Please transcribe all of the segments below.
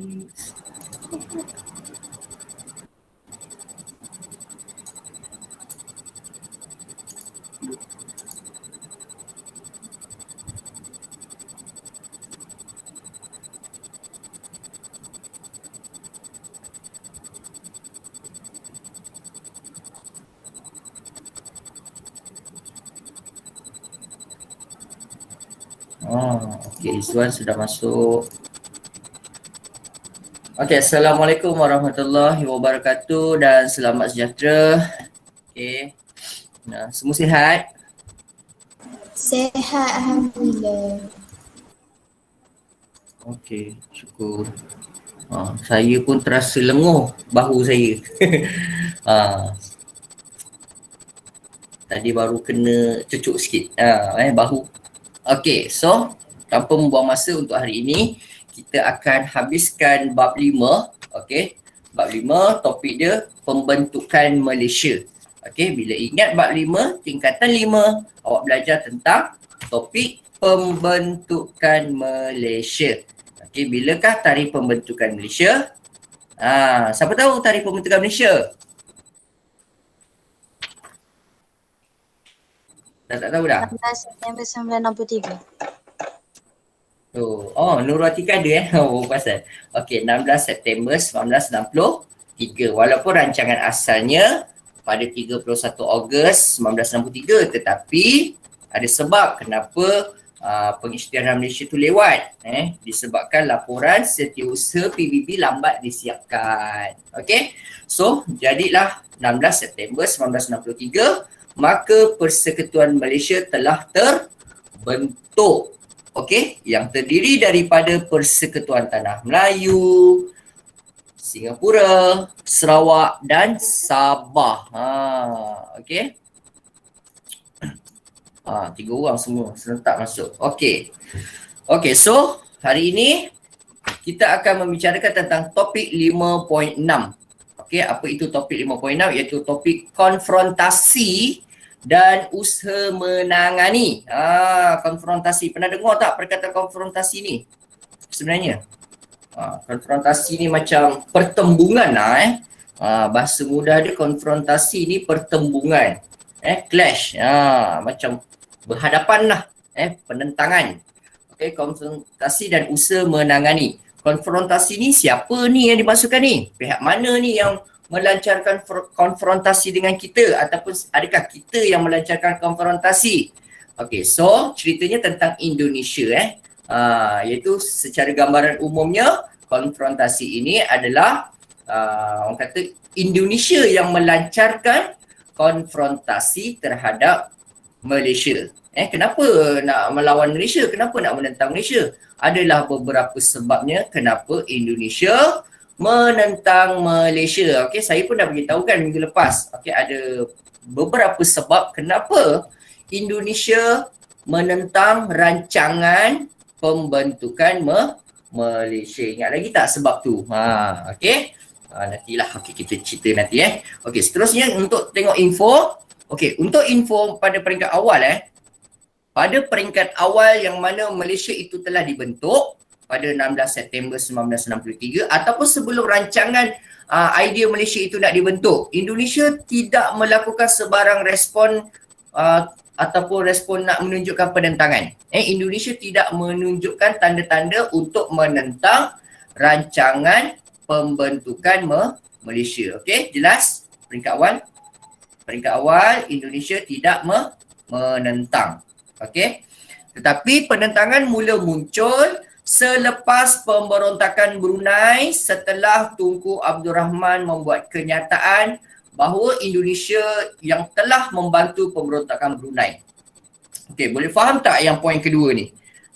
Okey, Izwan sudah masuk. Okey, Assalamualaikum warahmatullahi wabarakatuh dan selamat sejahtera. Okey. Nah, semua sihat? Sehat, Alhamdulillah. Okey, syukur. Saya pun terasa lenguh bahu saya. Tadi baru kena cucuk sikit. Bahu. Okey, so tanpa membuang masa untuk hari ini, kita akan habiskan bab 5. Okey. Bab 5 topik dia pembentukan Malaysia. Okey, bila ingat bab 5, tingkatan 5, awak belajar tentang topik pembentukan Malaysia. Okey, bilakah tarikh pembentukan Malaysia? Siapa tahu tarikh pembentukan Malaysia? Tak tahu dah? 16 September 1963. Nurul Atika ada pasal. Okey, 16 September 1963. Walaupun rancangan asalnya pada 31 Ogos 1963, tetapi ada sebab kenapa pengisytiharan Malaysia tu lewat. Disebabkan laporan setiausaha PBB lambat disiapkan. Okey. So, jadilah 16 September 1963, maka Persekutuan Malaysia telah terbentuk. Okey, yang terdiri daripada Persekutuan Tanah Melayu, Singapura, Sarawak dan Sabah. Okey. 3 orang semua serentak masuk. Okey. Okey, so hari ini kita akan membicarakan tentang topik 5.6. Okey, apa itu topik 5.6? Iaitu topik konfrontasi dan usaha menangani. Konfrontasi. Pernah dengar tak perkataan konfrontasi ni? Sebenarnya. Konfrontasi ni macam pertembungan bahasa mudah dia konfrontasi ni pertembungan. Clash. Macam berhadapan lah. Penentangan. Okey, konfrontasi dan usaha menangani. Konfrontasi ni siapa ni yang dimasukkan ni? Pihak mana ni yang melancarkan konfrontasi dengan kita, ataupun adakah kita yang melancarkan konfrontasi? Okey, so ceritanya tentang Indonesia iaitu secara gambaran umumnya konfrontasi ini adalah orang kata Indonesia yang melancarkan konfrontasi terhadap Malaysia. Kenapa nak melawan Malaysia? Kenapa nak menentang Malaysia? Adalah beberapa sebabnya kenapa Indonesia menentang Malaysia. Okey, saya pun dah beritahukan minggu lepas. Okey, ada beberapa sebab kenapa Indonesia menentang rancangan pembentukan Malaysia. Ingat lagi tak sebab tu? Okey. Nantilah. Okey, kita cerita nanti Okey, seterusnya untuk tengok info. Okey, untuk info pada peringkat awal pada peringkat awal yang mana Malaysia itu telah dibentuk pada 16 September 1963 ataupun sebelum rancangan idea Malaysia itu nak dibentuk, Indonesia tidak melakukan sebarang respon ataupun respon nak menunjukkan penentangan. Indonesia tidak menunjukkan tanda-tanda untuk menentang rancangan pembentukan Malaysia. Okey, jelas? Peringkat awal? Peringkat awal Indonesia tidak menentang. Okey. Tetapi penentangan mula muncul selepas pemberontakan Brunei setelah Tunku Abdul Rahman membuat kenyataan bahawa Indonesia yang telah membantu pemberontakan Brunei. Okey, boleh faham tak yang poin kedua ni?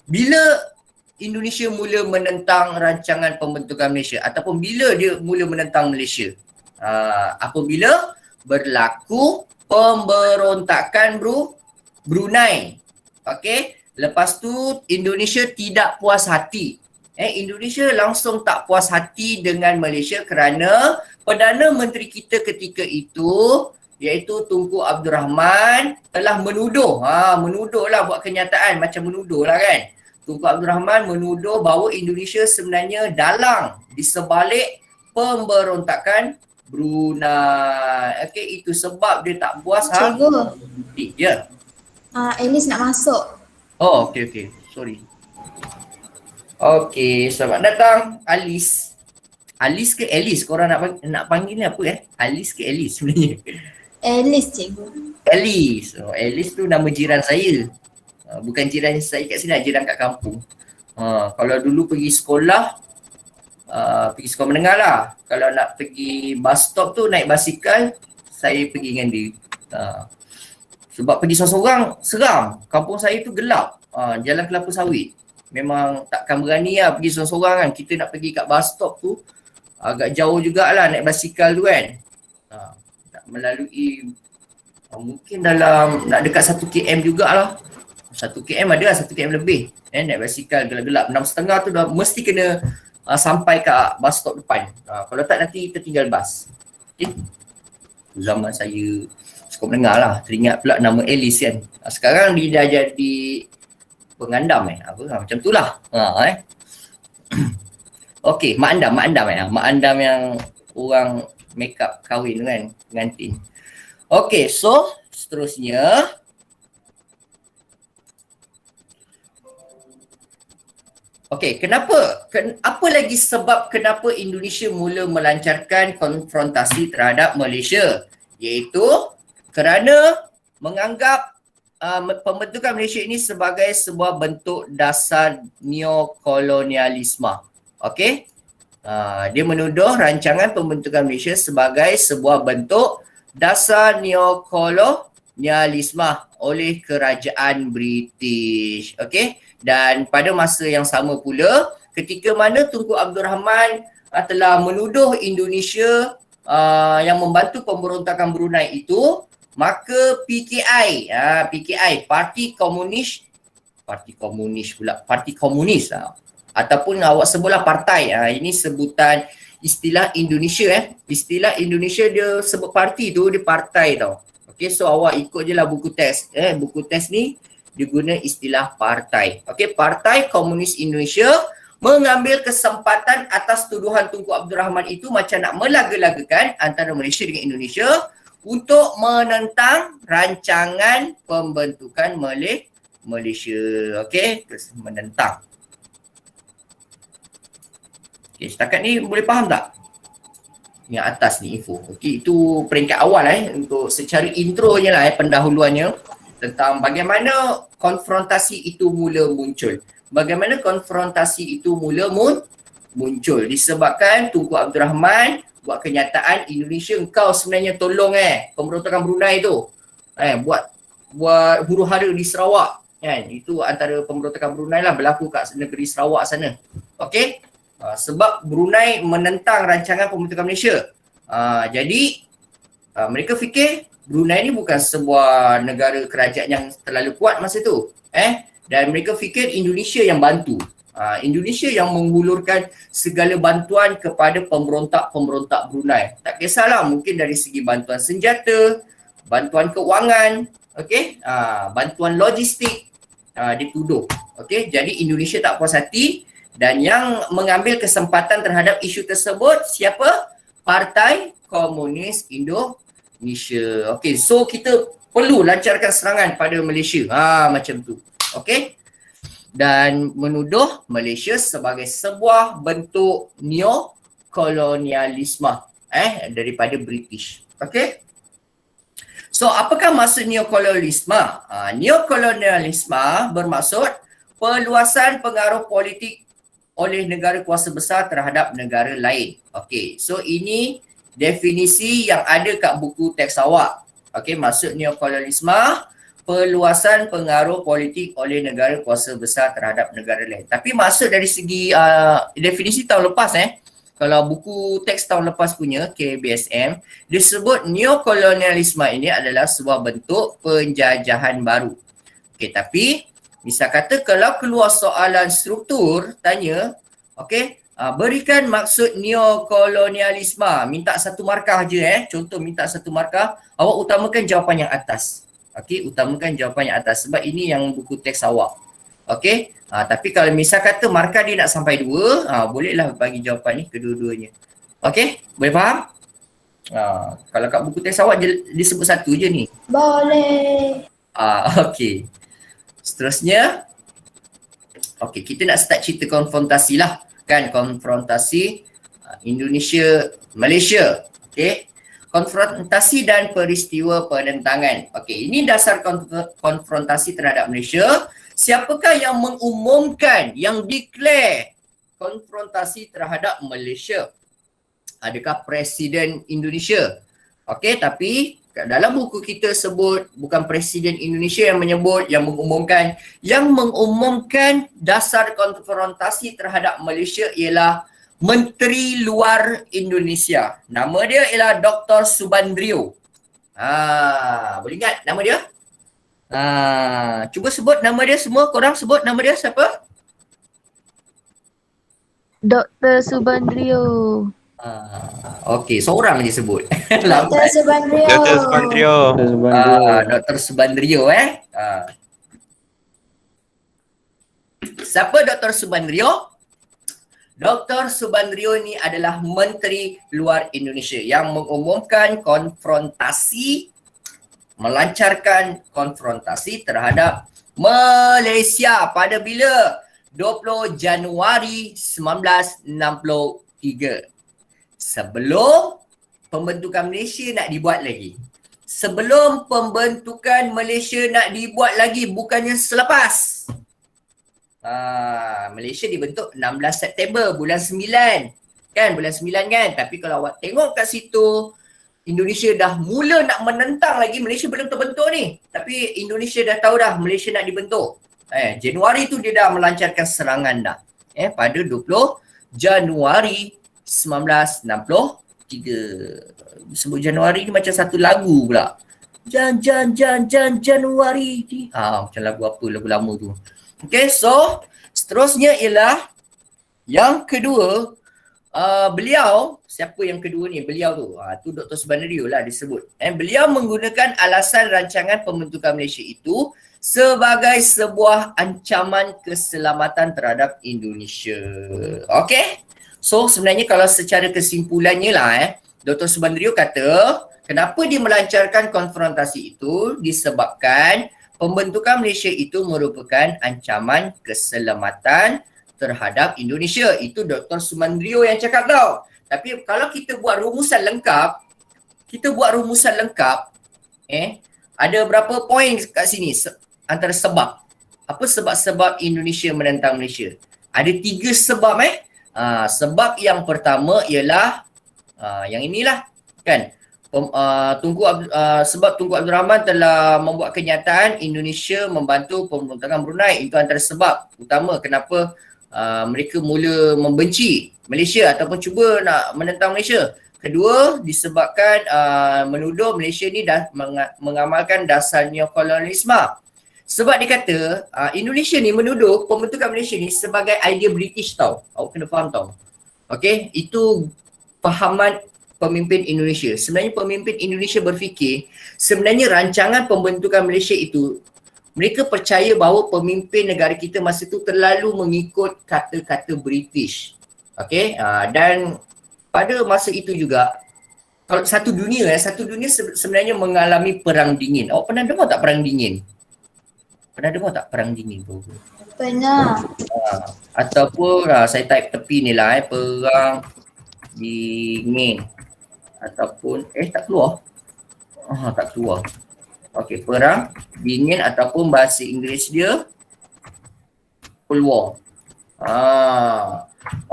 Bila Indonesia mula menentang rancangan pembentukan Malaysia ataupun bila dia mula menentang Malaysia? Apabila berlaku pemberontakan Brunei. Okey, lepas tu Indonesia tidak puas hati. Indonesia langsung tak puas hati dengan Malaysia kerana Perdana Menteri kita ketika itu iaitu Tunku Abdul Rahman telah menuduh lah buat kenyataan macam menuduh lah kan. Tunku Abdul Rahman menuduh bahawa Indonesia sebenarnya dalang di sebalik pemberontakan Brunei. Okey, itu sebab dia tak puas. Cikgu, Ya. Alice nak masuk. Oh, okey. Sorry. Okey, selamat datang Alice. Alice ke Alice? Korang nak panggil ni apa Alice ke Alice sebenarnya? Alice, cikgu. Alice. Oh, Alice tu nama jiran saya. Bukan jiran saya kat sini, jiran kat kampung. Kalau dulu pergi sekolah menengah lah. Kalau nak pergi bus stop tu naik basikal, saya pergi dengan dia. Sebab pergi seorang-seorang seram. Kampung saya tu gelap. Jalan Kelapa Sawit. Memang takkan berani lah pergi seorang-seorang kan. Kita nak pergi kat bus stop tu agak jauh jugalah naik basikal tu kan. Nak melalui mungkin dalam nak dekat 1 km jugalah. 1 km ada lah, 1 km lebih. Naik basikal gelap-gelap 6.30 tu dah mesti kena sampai kat bus stop depan. Kalau tak nanti tertinggal bas. Okay. Zaman saya sekolah menengah lah. Teringat pula nama Alice kan. Sekarang dia dah jadi pengandam macam tu lah. Okey, mak andam mak andam yang orang make up kahwin tu kan, pengantin. Okey, so seterusnya okey, apa lagi sebab kenapa Indonesia mula melancarkan konfrontasi terhadap Malaysia? Iaitu kerana menganggap pembentukan Malaysia ini sebagai sebuah bentuk dasar neokolonialisme. Okey. Dia menuduh rancangan pembentukan Malaysia sebagai sebuah bentuk dasar neokolonialisme oleh kerajaan British. Okey. Dan pada masa yang sama pula, ketika mana Tunku Abdul Rahman telah menuduh Indonesia yang membantu pemberontakan Brunei itu, maka PKI, Parti Komunis ataupun awak sebutlah partai. Ini sebutan istilah Indonesia Istilah Indonesia dia sebut parti tu, dia partai tau. Okey, so awak ikut je lah buku teks. Buku teks ni dia guna istilah partai. Okey, Partai Komunis Indonesia mengambil kesempatan atas tuduhan Tunku Abdul Rahman itu macam nak melaga-lagakan antara Malaysia dengan Indonesia untuk menentang rancangan pembentukan Malaysia. Okey, menentang. Okey, setakat ni boleh faham tak? Yang atas ni info. Okey, itu peringkat awal untuk secara intro je lah pendahuluannya tentang bagaimana konfrontasi itu mula muncul. Bagaimana konfrontasi itu mula muncul disebabkan Tunku Abdul Rahman buat kenyataan Indonesia engkau sebenarnya tolong pemberontakan Brunei tu. Buat huru-hara di Sarawak kan. Itu antara pemberontakan Brunei lah berlaku kat negeri Sarawak sana. Okey. Sebab Brunei menentang rancangan pembentukan Malaysia. Jadi mereka fikir Brunei ni bukan sebuah negara kerajaan yang terlalu kuat masa tu. Dan mereka fikir Indonesia yang bantu. Indonesia yang menghulurkan segala bantuan kepada pemberontak-pemberontak Brunei. Tak kisahlah, mungkin dari segi bantuan senjata, bantuan keuangan, okey, bantuan logistik, dituduh. Okey, jadi Indonesia tak puas hati dan yang mengambil kesempatan terhadap isu tersebut siapa? Partai Komunis Indonesia. Okey, so kita perlu lancarkan serangan pada Malaysia. Macam tu. Okey. Dan menuduh Malaysia sebagai sebuah bentuk neokolonialisme daripada British. Okey. So apakah maksud neokolonialisme? Neokolonialisme bermaksud perluasan pengaruh politik oleh negara kuasa besar terhadap negara lain. Okey. So ini definisi yang ada kat buku teks awak. Okey, maksud neokolonialisme perluasan pengaruh politik oleh negara kuasa besar terhadap negara lain. Tapi maksud dari segi definisi tahun lepas kalau buku teks tahun lepas punya KBSM, dia sebut neokolonialisme ini adalah sebuah bentuk penjajahan baru. Okey, tapi misal kata kalau keluar soalan struktur tanya, okey, berikan maksud neokolonialisme, minta satu markah je contoh minta satu markah, awak utamakan jawapan yang atas. Okey, utamakan jawapan yang atas sebab ini yang buku teks awak. Okey. Tapi kalau misal kata markah dia nak sampai 2, bolehlah bagi jawapan ni kedua-duanya. Okey? Boleh faham? Kalau kat buku teks awak dia sebut satu je ni. Boleh. Okey. Seterusnya, okey, kita nak start cerita konfrontasi lah. Kan, konfrontasi Indonesia, Malaysia. Okey. Konfrontasi dan peristiwa penentangan. Okey, ini dasar konfrontasi terhadap Malaysia. Siapakah yang mengumumkan, yang declare konfrontasi terhadap Malaysia? Adakah Presiden Indonesia? Okey, tapi dalam buku kita sebut bukan Presiden Indonesia yang menyebut, yang mengumumkan. Yang mengumumkan dasar konfrontasi terhadap Malaysia ialah Menteri Luar Indonesia. Nama dia ialah Dr. Subandrio. Boleh ingat nama dia? Cuba sebut nama dia semua. Korang sebut nama dia siapa? Dr. Subandrio. Okey, seorang je sebut. Dr. Subandrio. Dr. Subandrio. Dr. Subandrio Siapa Dr. Subandrio? Dr. Subandrio ni adalah Menteri Luar Indonesia yang mengumumkan konfrontasi, melancarkan konfrontasi terhadap Malaysia pada bila? 20 Januari 1963. Sebelum pembentukan Malaysia nak dibuat lagi. Sebelum pembentukan Malaysia nak dibuat lagi, bukannya selepas. Malaysia dibentuk 16 September bulan 9. Kan, bulan 9 kan. Tapi kalau awak tengok kat situ, Indonesia dah mula nak menentang lagi. Malaysia belum terbentuk ni. Tapi Indonesia dah tahu dah Malaysia nak dibentuk. Januari tu dia dah melancarkan serangan dah. Pada 20 Januari 1963. Sebut Januari ni macam satu lagu pula. Januari. Macam lagu apa, lagu lama tu. Okay, so seterusnya ialah yang kedua, beliau, siapa yang kedua ni? Beliau tu, tu Dr. Subandrio lah disebut. Beliau menggunakan alasan rancangan pembentukan Malaysia itu sebagai sebuah ancaman keselamatan terhadap Indonesia. Okay, so sebenarnya kalau secara kesimpulannya lah, Dr. Subandrio kata, kenapa dia melancarkan konfrontasi itu disebabkan pembentukan Malaysia itu merupakan ancaman keselamatan terhadap Indonesia. Itu Dr. Subandrio yang cakap tau. Tapi kalau kita buat rumusan lengkap, ada berapa poin kat sini antara sebab. Apa sebab-sebab Indonesia menentang Malaysia? Ada 3 sebab sebab yang pertama ialah yang inilah kan. Sebab Tunku Abdul Rahman telah membuat kenyataan Indonesia membantu pemberontakan Brunei. Itu antara sebab utama kenapa mereka mula membenci Malaysia ataupun cuba nak menentang Malaysia. Kedua, disebabkan menuduh Malaysia ni dah mengamalkan dasar neokolonialisme. Sebab dia kata Indonesia ni menuduh pembentukan Malaysia ni sebagai idea British tau. Awak kena faham tau. Okay, itu fahaman pemimpin Indonesia. Sebenarnya pemimpin Indonesia berfikir sebenarnya rancangan pembentukan Malaysia itu mereka percaya bahawa pemimpin negara kita masa itu terlalu mengikut kata-kata British. Okay, dan pada masa itu juga kalau satu dunia sebenarnya mengalami perang dingin. Awak pernah dengar tak perang dingin? Pernah dengar tak perang dingin tu? Pernah. Ataupun saya type tepi ni lah perang dingin. Ataupun tak keluar. Tak keluar. Okey, perang dingin ataupun bahasa Inggeris dia Cold War.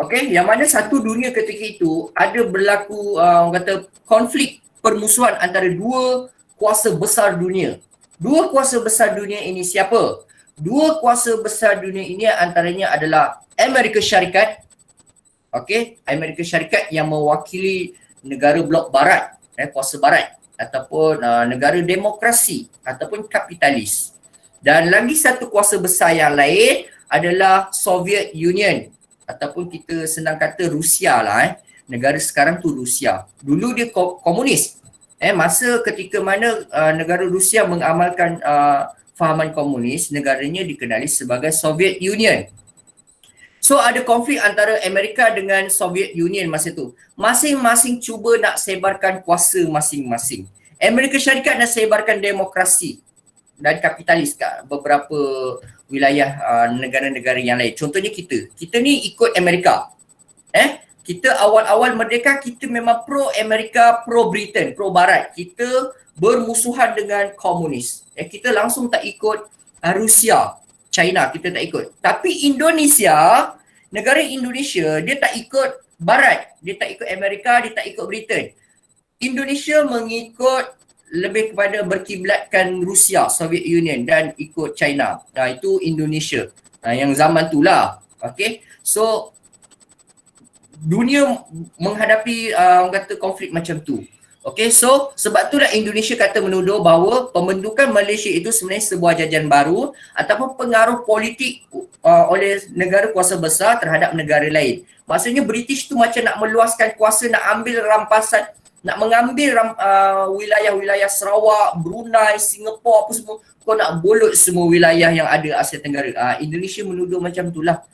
Okey, yang mana satu dunia ketika itu ada berlaku orang kata konflik permusuhan antara dua kuasa besar dunia. Dua kuasa besar dunia ini siapa? Dua kuasa besar dunia ini antaranya adalah Amerika Syarikat. Okey, Amerika Syarikat yang mewakili negara blok barat, kuasa barat ataupun negara demokrasi ataupun kapitalis. Dan lagi satu kuasa besar yang lain adalah Soviet Union ataupun kita senang kata Rusia lah. Negara sekarang tu Rusia. Dulu dia komunis. Masa ketika mana negara Rusia mengamalkan fahaman komunis, negaranya dikenali sebagai Soviet Union. So ada konflik antara Amerika dengan Soviet Union masa tu. Masing-masing cuba nak sebarkan kuasa masing-masing. Amerika Syarikat nak sebarkan demokrasi dan kapitalis kat beberapa wilayah negara-negara yang lain. Contohnya kita. Kita ni ikut Amerika. Kita awal-awal merdeka kita memang pro Amerika, pro Britain, pro Barat. Kita bermusuhan dengan komunis. Kita langsung tak ikut Rusia, China, kita tak ikut. Tapi Indonesia, negara Indonesia, dia tak ikut Barat, dia tak ikut Amerika, dia tak ikut Britain. Indonesia mengikut lebih kepada berkiblatkan Rusia, Soviet Union dan ikut China. Itu Indonesia. Yang zaman tu lah. Okay. So, dunia menghadapi orang kata konflik macam tu. Okay, so sebab itulah Indonesia kata menuduh bahawa pembentukan Malaysia itu sebenarnya sebuah jajan baru ataupun pengaruh politik oleh negara kuasa besar terhadap negara lain. Maksudnya British tu macam nak meluaskan kuasa, nak ambil rampasan, nak mengambil wilayah-wilayah Sarawak, Brunei, Singapura apa semua. Kau nak bolot semua wilayah yang ada Asia Tenggara. Indonesia menuduh macam itulah.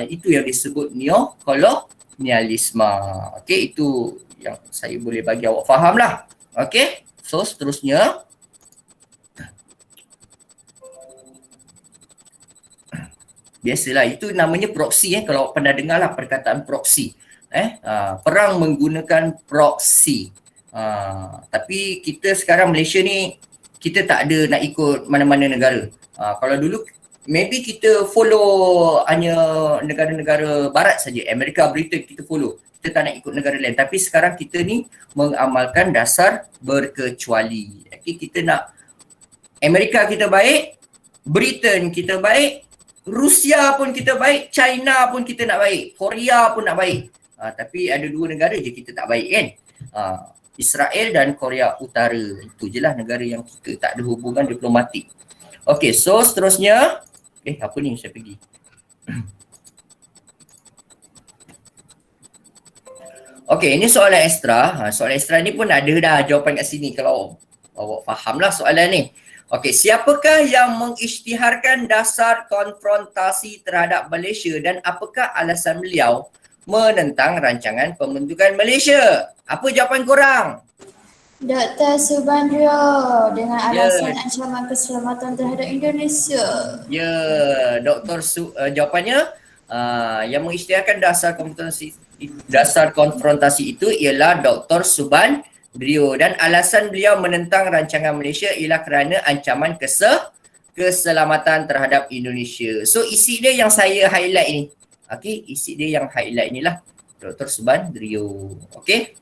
Itu yang disebut neokolonialisme. Okay, itu yang saya boleh bagi awak faham lah. Okay, so seterusnya. Biasalah, itu namanya proxy. Kalau awak pernah dengar lah perkataan proxy. Perang menggunakan proxy. Tapi kita sekarang Malaysia ni, kita tak ada nak ikut mana-mana negara. Kalau dulu maybe kita follow hanya negara-negara barat saja, Amerika, Britain kita follow. Kita tak nak ikut negara lain. Tapi sekarang kita ni mengamalkan dasar berkecuali. Okay, kita nak Amerika kita baik, Britain kita baik, Rusia pun kita baik, China pun kita nak baik, Korea pun nak baik. Tapi ada dua negara je kita tak baik kan. Israel dan Korea Utara. Itu je lah negara yang kita tak ada hubungan diplomatik. Okay, so seterusnya. Apa ni saya pergi? Okay, ini soalan ekstra. Soalan ekstra ni pun ada dah jawapan kat sini kalau awak faham lah soalan ni. Okay, siapakah yang mengisytiharkan dasar konfrontasi terhadap Malaysia dan apakah alasan beliau menentang rancangan pembentukan Malaysia? Apa jawapan korang? Dr. Subandrio dengan alasan ancaman keselamatan terhadap Indonesia. Ya, Dr. Jawapannya yang mengisytiharkan dasar konfrontasi itu ialah Dr. Subandrio dan alasan beliau menentang rancangan Malaysia ialah kerana ancaman keselamatan terhadap Indonesia. So isi dia yang saya highlight ni. Okey, isi dia yang highlight ni lah Dr. Subandrio. Okey.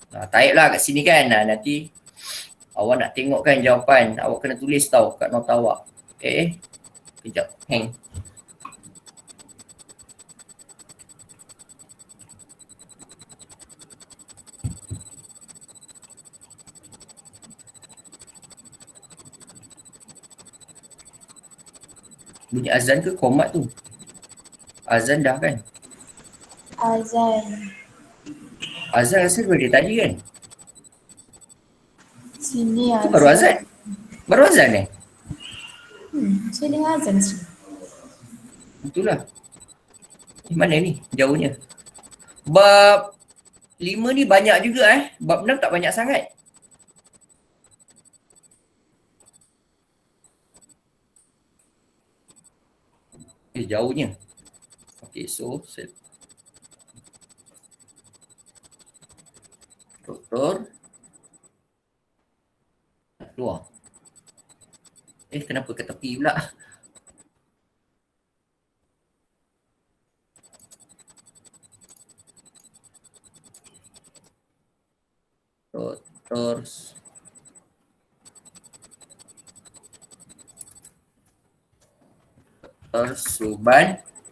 Type lah kat sini kan. Nanti awak nak tengok kan jawapan, awak kena tulis tau kat nota awak. Okay. Kejap. Hang. Bunyi azan ke komat tu? Azan dah kan? Azan rasa daripada tadi kan? Sini Itu baru azan? Baru azan saya dengar azan sini. Itulah. Mana ni jauhnya? Bab 5 ni banyak juga Bab 6 tak banyak sangat. Jauhnya. Okay, so Doktor keluar. Kenapa ke tepi pula? Doktor Subandrio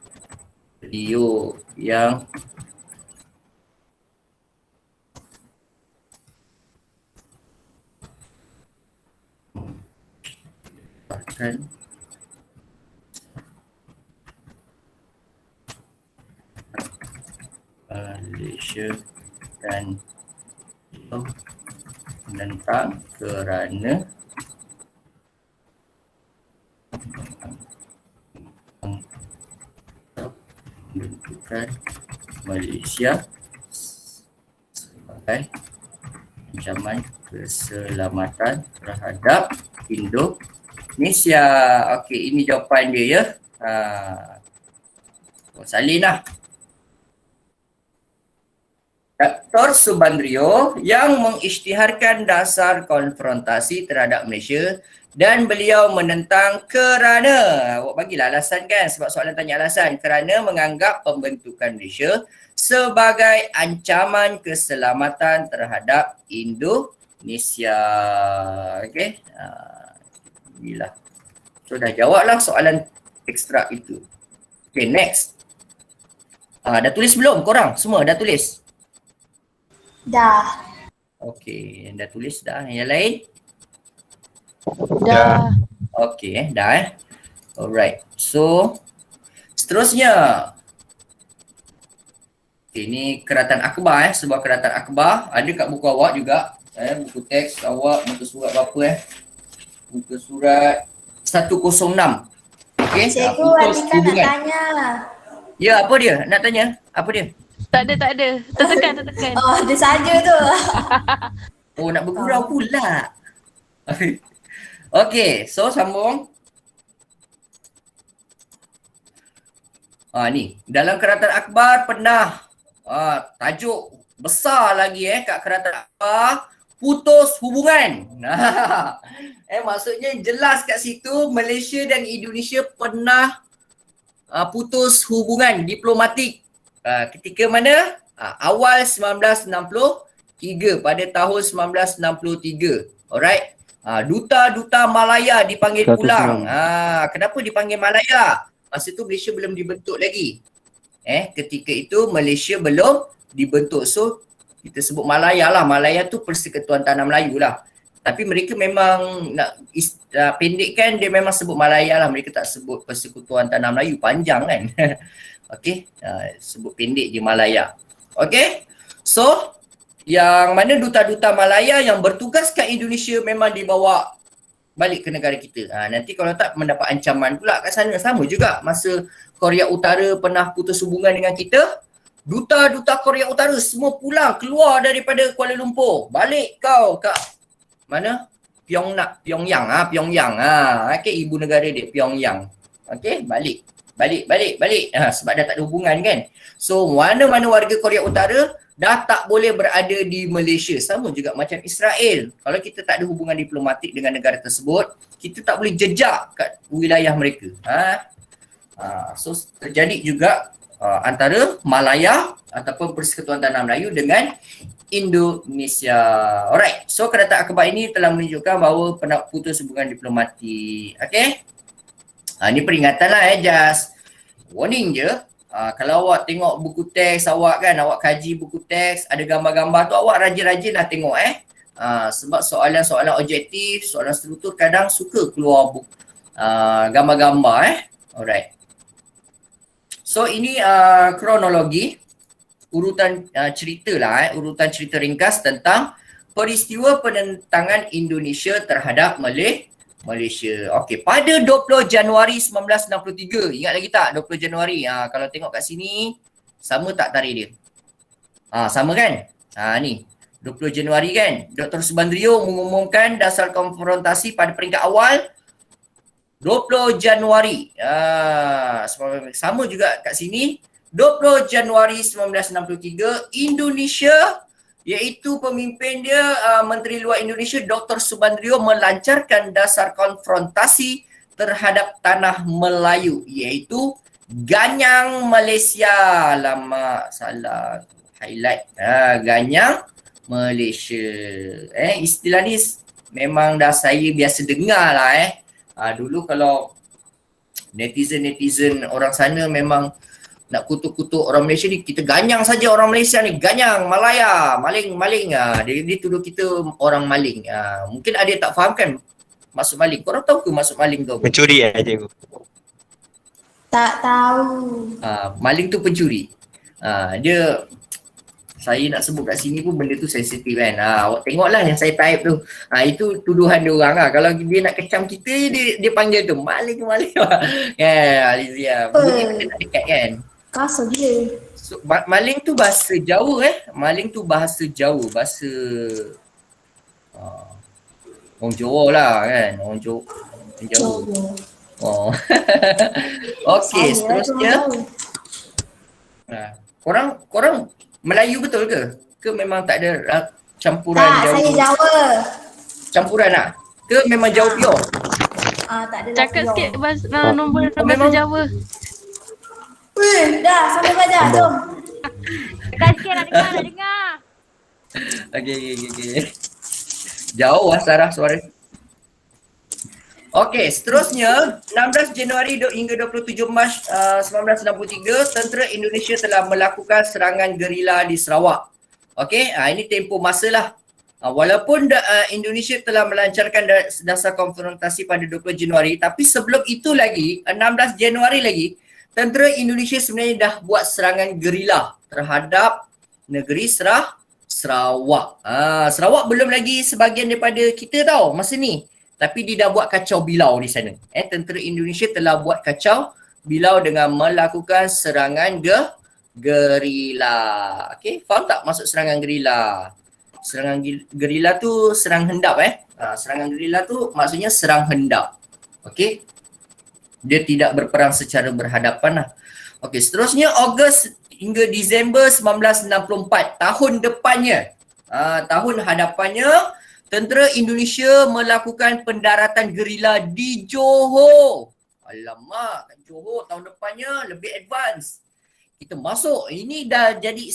yang akan Malaysia dan menentang kerana Pembentukan Malaysia sebagai ancaman keselamatan terhadap Indonesia. Okey, ini jawapan dia ya. Salin lah. Dr. Subandrio yang mengisytiharkan dasar konfrontasi terhadap Malaysia dan beliau menentang kerana, awak bagilah alasan kan, sebab soalan tanya alasan, kerana menganggap pembentukan Malaysia sebagai ancaman keselamatan terhadap Indonesia. Okey. Inilah. So dah jawablah soalan ekstra itu. Okay, next. Dah tulis belum korang? Semua dah tulis? Dah. Okay, dah tulis dah. Yang lain? Dah. Okay, dah. Alright. So, seterusnya. Okay, ni keratan akhbar sebuah keratan akhbar. Ada kat buku awak juga. Buku teks awak, muka surat berapa Muka surat 106. Okay. Cikgu, Atika nak tanya. Ya, apa dia? Nak tanya? Apa dia? Tak ada. Tertekan. Oh, dia saja tu. Oh, nak bergurau pula. Okay, so sambung. Ni, dalam keratan akhbar pernah tajuk besar lagi kat keratan akhbar, putus hubungan. Maksudnya jelas kat situ Malaysia dan Indonesia pernah putus hubungan diplomatik. Ketika mana? Awal 1963, pada tahun 1963. Alright. Duta-duta Malaya dipanggil pulang. Kenapa dipanggil Malaya? Masa tu Malaysia belum dibentuk lagi. Ketika itu Malaysia belum dibentuk. So kita sebut Malaya lah. Malaya tu Persekutuan Tanah Melayu lah. Tapi mereka memang nak pendekkan, dia memang sebut Malaya lah. Mereka tak sebut Persekutuan Tanah Melayu, panjang kan. Okey, sebut pendek je Malaya. Okey, so yang mana duta-duta Malaya yang bertugas kat Indonesia memang dibawa balik ke negara kita. Nanti kalau tak mendapat ancaman pula kat sana. Sama juga masa Korea Utara pernah putus hubungan dengan kita. Duta-duta Korea Utara semua pulang, keluar daripada Kuala Lumpur. Balik kau kat mana? Pyongyang. Okey, ibu negara dia Pyongyang. Okey, balik. Sebab dah tak ada hubungan kan. So mana-mana warga Korea Utara dah tak boleh berada di Malaysia. Sama juga macam Israel. Kalau kita tak ada hubungan diplomatik dengan negara tersebut, kita tak boleh jejak kat wilayah mereka. So terjadi juga antara Malaya ataupun Persekutuan Tanah Melayu dengan Indonesia. Alright. So keratan akhbar ini telah menunjukkan bahawa pernah putus hubungan diplomatik. Okay. Ni peringatan lah just warning je. Kalau awak tengok buku teks awak kan, awak kaji buku teks, ada gambar-gambar tu, awak rajin-rajin lah tengok sebab soalan-soalan objektif, soalan struktur kadang suka keluar gambar-gambar Alright. So ini kronologi, urutan cerita lah urutan cerita ringkas tentang peristiwa penentangan Indonesia terhadap Malaysia. Okey, pada 20 Januari 1963. Ingat lagi tak 20 Januari? Kalau tengok kat sini, sama tak tarikh dia? Sama kan? Ni 20 Januari kan? Dr. Subandrio mengumumkan dasar konfrontasi pada peringkat awal 20 Januari. Sama juga kat sini. 20 Januari 1963, Indonesia, iaitu pemimpin dia Menteri Luar Indonesia Dr. Subandrio melancarkan dasar konfrontasi terhadap tanah Melayu, iaitu Ganyang Malaysia. Lama salah highlight. Ganyang Malaysia. Istilah ni memang dah saya biasa dengar lah dulu kalau netizen orang sana memang nak kutuk-kutuk orang Malaysia ni, kita ganyang saja orang Malaysia ni, ganyang, Malaya, maling. Dia tuduh kita orang maling. Mungkin ada yang tak faham kan maksud maling. Korang tahu ke maksud maling tu? Mencuri cikgu. Tak tahu. Maling tu pencuri. Dia saya nak sebut kat sini pun benda tu sensitif kan. Awak tengoklah yang saya type tu. Itu tuduhan dia orang lah. Kalau dia nak kecam kita, dia panggil tu maling. Alizia. Bunyi benda tak dekat kan. Kasar dia. So, maling tu bahasa Jawa Maling tu bahasa Jawa. Bahasa orang Jawa lah kan. Orang Jawa. Oh. Okey, seterusnya. Korang Melayu betul ke? Ke memang tak ada campuran Tak, Jawa? saya Jawa. Campuran lah? Ke memang Jawa pure? Tak ada Cakap lagi sikit Jawa. nombor bahasa memang- Jawa. Weh, dah sampai belajar. Jom. Cakap sikit nak dengar. Okey. Jauh lah Sarah suara. Okey, seterusnya 16 Januari hingga 27 Mac 1963, tentera Indonesia telah melakukan serangan gerila di Sarawak. Okey, ini tempoh masa lah. Walaupun Indonesia telah melancarkan dasar konfrontasi pada 20 Januari, tapi sebelum itu lagi, 16 Januari lagi, tentera Indonesia sebenarnya dah buat serangan gerila terhadap negeri Sarawak. Sarawak belum lagi sebahagian daripada kita tau masa ni. Tapi dia dah buat kacau bilau di sana. Tentera Indonesia telah buat kacau bilau dengan melakukan serangan gerila. Okey, faham tak maksud serangan gerila? Serangan gerila tu serang hendap serangan gerila tu maksudnya serang hendap. Okey. Dia tidak berperang secara berhadapan lah. Okey, seterusnya Ogos hingga Disember 1964, tahun depannya. Tahun hadapannya, tentera Indonesia melakukan pendaratan gerila di Johor. Alamak, kat Johor tahun depannya lebih advance. Kita masuk, ini dah jadi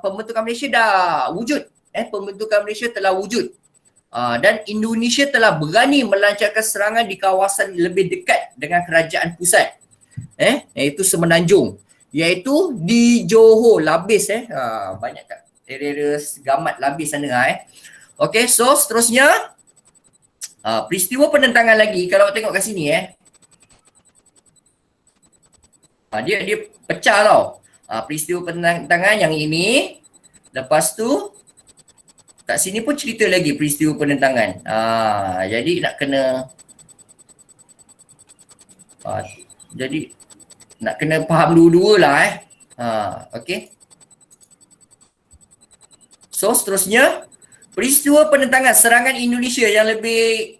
pembentukan Malaysia dah wujud. Pembentukan Malaysia telah wujud. Dan Indonesia telah berani melancarkan serangan di kawasan lebih dekat dengan kerajaan pusat. Iaitu Semenanjung. Iaitu di Johor, Labis. Banyak kat area Gamat Labis sana. Okey, so seterusnya peristiwa penentangan lagi. Kalau awak tengok kat sini dia pecah tau. Peristiwa penentangan yang ini. Lepas tu kat sini pun cerita lagi peristiwa penentangan. Jadi nak kena jadi nak kena faham dua-dua lah okey. So seterusnya peristiwa penentangan serangan Indonesia yang lebih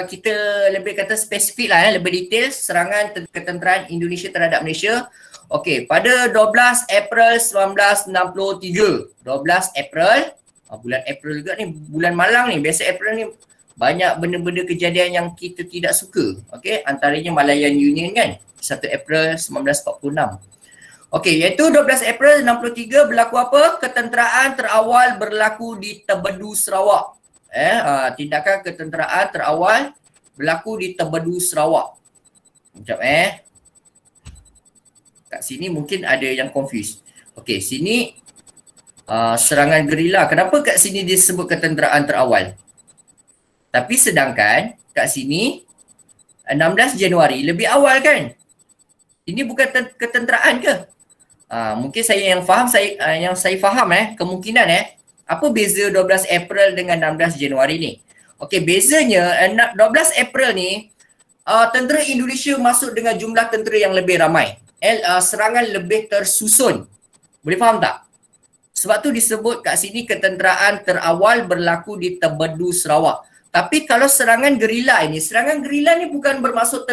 kita lebih kata spesifik lah lebih detail, serangan ketenteraan Indonesia terhadap Malaysia. Okey, pada 12 April 1963. 12 April, bulan April juga ni, bulan malang ni. Biasa April ni banyak benda-benda kejadian yang kita tidak suka. Okey, antaranya Malayan Union kan, 1 April 1946. Okey, iaitu 12 April 63 berlaku apa? Ketenteraan terawal berlaku di Tebedu, Sarawak. Tindakan ketenteraan terawal berlaku di Tebedu, Sarawak. Sekejap kat sini mungkin ada yang confused. Okey, sini serangan gerila. Kenapa kat sini disebut ketenteraan terawal? Tapi sedangkan kat sini 16 Januari lebih awal kan? Ini bukan ketenteraan ke? Mungkin saya yang faham, yang saya faham kemungkinan apa beza 12 April dengan 16 Januari ni? Okey, bezanya 12 April ni tentera Indonesia masuk dengan jumlah tentera yang lebih ramai. Serangan lebih tersusun. Boleh faham tak? Sebab tu disebut kat sini ketenteraan terawal berlaku di Tebedu, Sarawak. Tapi kalau serangan gerila ni bukan bermaksud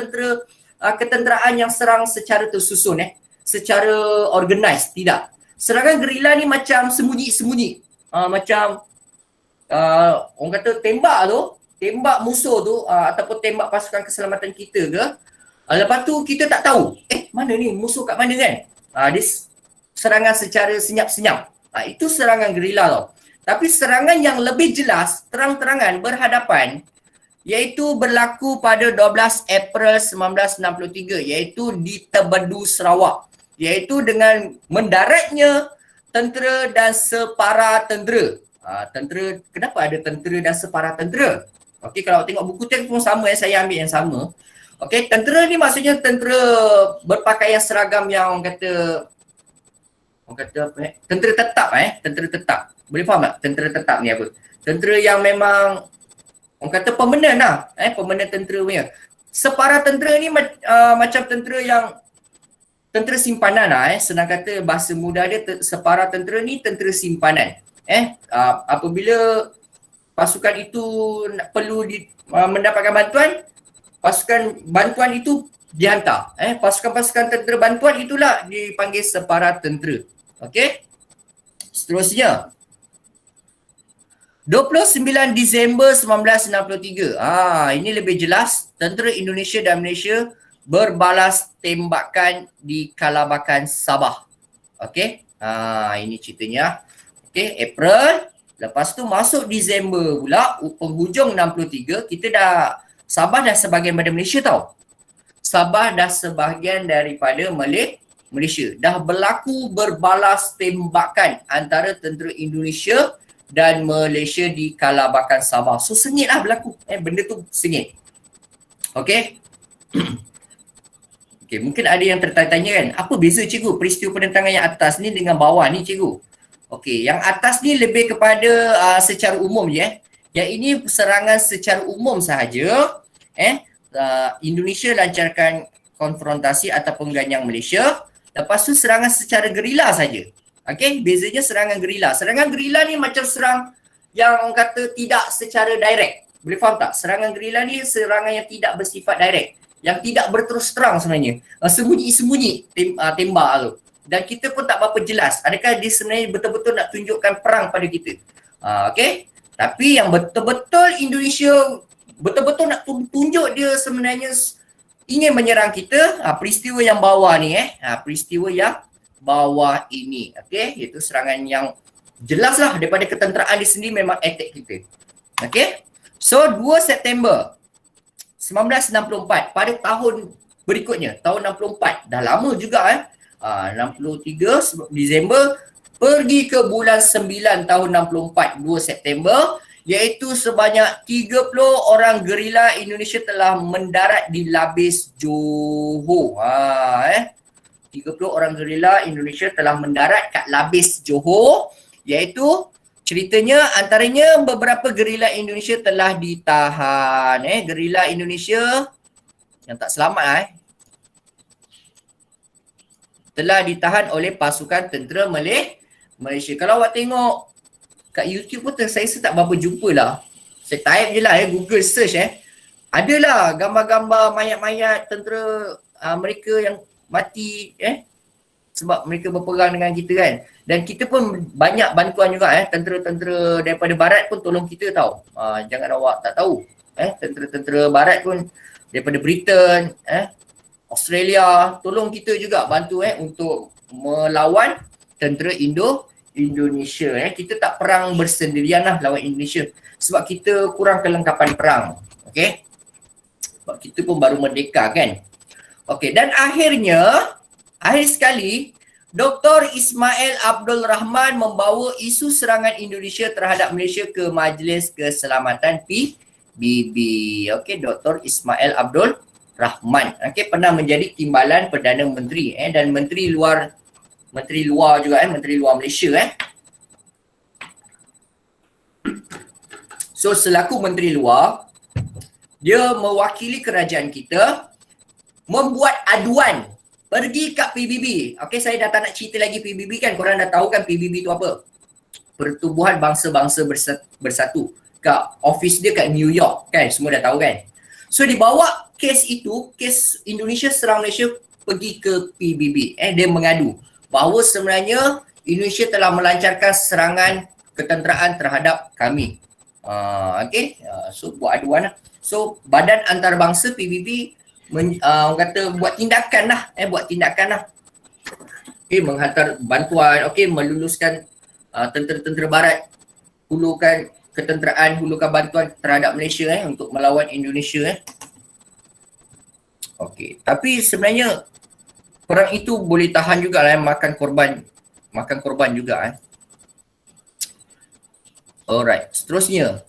ketenteraan yang serang secara tersusun secara organised, tidak. Serangan gerila ni macam sembunyi-sembunyi. Macam orang kata tembak musuh tu ataupun tembak pasukan keselamatan kita ke. Lepas tu kita tak tahu, mana ni musuh kat mana kan. Dia serangan secara senyap-senyap. Itu serangan gerila tau. Tapi serangan yang lebih jelas, terang-terangan, berhadapan, iaitu berlaku pada 12 April 1963, iaitu di Tebedu, Sarawak. Iaitu dengan mendaratnya tentera dan separa tentera. Kenapa ada tentera dan separa tentera? Okey, kalau tengok buku teks pun sama, saya ambil yang sama. Okey, tentera ni maksudnya tentera berpakaian seragam yang orang kata orang kata apa tentera tetap tentera tetap. Boleh faham tak tentera tetap ni apa? Tentera yang memang orang kata permanent lah, permanent tentera punya. Separa tentera ni macam tentera yang tentera simpanan lah, senang kata bahasa mudah dia separa tentera ni tentera simpanan. Apabila pasukan itu perlu mendapatkan bantuan, pasukan bantuan itu dihantar. Pasukan-pasukan tentera bantuan itulah dipanggil separa tentera. Okey. Seterusnya 29 Disember 1963. Ini lebih jelas. Tentera Indonesia dan Malaysia berbalas tembakan di Kalabakan Sabah. Okey. Ini ceritanya. Okey, April. Lepas tu masuk Disember pula, penghujung 63, kita dah Sabah dah sebahagian daripada Malaysia tau. Sabah dah sebahagian daripada Malaysia. Dah berlaku berbalas tembakan antara tentera Indonesia dan Malaysia di Kalabakan Sabah. So sengit lah berlaku. Benda tu sengit. Okey. Okey, mungkin ada yang tertanya-tanya kan, apa beza cikgu peristiwa penentangan yang atas ni dengan bawah ni cikgu? Okey, yang atas ni lebih kepada secara umum je. Yang ini serangan secara umum sahaja. Indonesia lancarkan konfrontasi ataupun ganyang Malaysia. Lepas tu serangan secara gerila saja. Okey, bezanya serangan gerila. Serangan gerila ni macam serang yang orang kata tidak secara direct. Boleh faham tak? Serangan gerila ni serangan yang tidak bersifat direct. Yang tidak berterus terang sebenarnya. Sembunyi-sembunyi tembak tu. Dan kita pun tak berapa jelas. Adakah dia sebenarnya betul-betul nak tunjukkan perang pada kita. Okey. Tapi yang betul-betul Indonesia betul-betul nak tunjuk dia sebenarnya ingin menyerang kita, peristiwa yang bawah ni peristiwa yang bawah ini, okey, iaitu serangan yang jelas lah daripada ketenteraan dia sendiri memang attack kita. Okey. So 2 September 1964 pada tahun berikutnya, tahun 64, dah lama juga 63 Disember pergi ke bulan 9 tahun 64 2 September, iaitu sebanyak 30 orang gerila Indonesia telah mendarat di Labis Johor. 30 orang gerila Indonesia telah mendarat kat Labis Johor, iaitu ceritanya antaranya beberapa gerila Indonesia telah ditahan. Gerila Indonesia yang tak selamat telah ditahan oleh pasukan tentera Malaysia. Kalau awak tengok kat YouTube pun saya tak berapa jumpa lah. Saya type je lah Google search adalah gambar-gambar mayat-mayat tentera mereka yang mati sebab mereka berperang dengan kita kan. Dan kita pun banyak bantuan juga tentera-tentera daripada barat pun tolong kita tau. Jangan awak tak tahu. Tentera-tentera barat pun daripada Britain, Australia tolong kita juga bantu untuk melawan tentera Indonesia. Kita tak perang bersendirian lah lawan Indonesia sebab kita kurang kelengkapan perang. Okey. Sebab kita pun baru merdeka kan. Okey, dan akhir sekali Dr. Ismail Abdul Rahman membawa isu serangan Indonesia terhadap Malaysia ke Majlis Keselamatan PBB. Okey, Dr. Ismail Abdul Rahman. Okey, pernah menjadi timbalan Perdana Menteri dan Menteri Luar juga Menteri Luar Malaysia So selaku Menteri Luar, dia mewakili kerajaan kita membuat aduan pergi kat PBB. Okey, saya dah tak nak cerita lagi PBB kan. Korang dah tahu kan PBB tu apa? Pertubuhan Bangsa-Bangsa Bersatu. Kat office dia kat New York kan. Semua dah tahu kan. So dibawa kes itu, kes Indonesia serang Malaysia pergi ke PBB. Dia mengadu bahawa sebenarnya Indonesia telah melancarkan serangan ketenteraan terhadap kami. Okey. So buat aduan lah. So Badan Antarabangsa PBB orang kata buat tindakan lah. Okey, menghantar bantuan, okey, meluluskan tentera-tentera barat, hulurkan ketenteraan, hulurkan bantuan terhadap Malaysia untuk melawan Indonesia. Okey, tapi sebenarnya perang itu boleh tahan juga lah, makan korban juga. Alright, seterusnya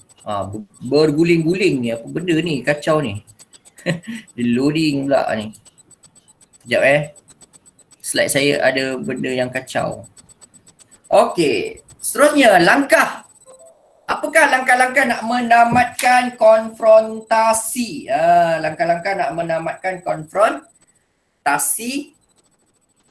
berguling-guling ni, apa benda ni, kacau ni. Dia loading pula ni. Sekejap slide saya ada benda yang kacau. Okey, seterusnya langkah. Apakah langkah-langkah nak menamatkan konfrontasi? Langkah-langkah nak menamatkan konfrontasi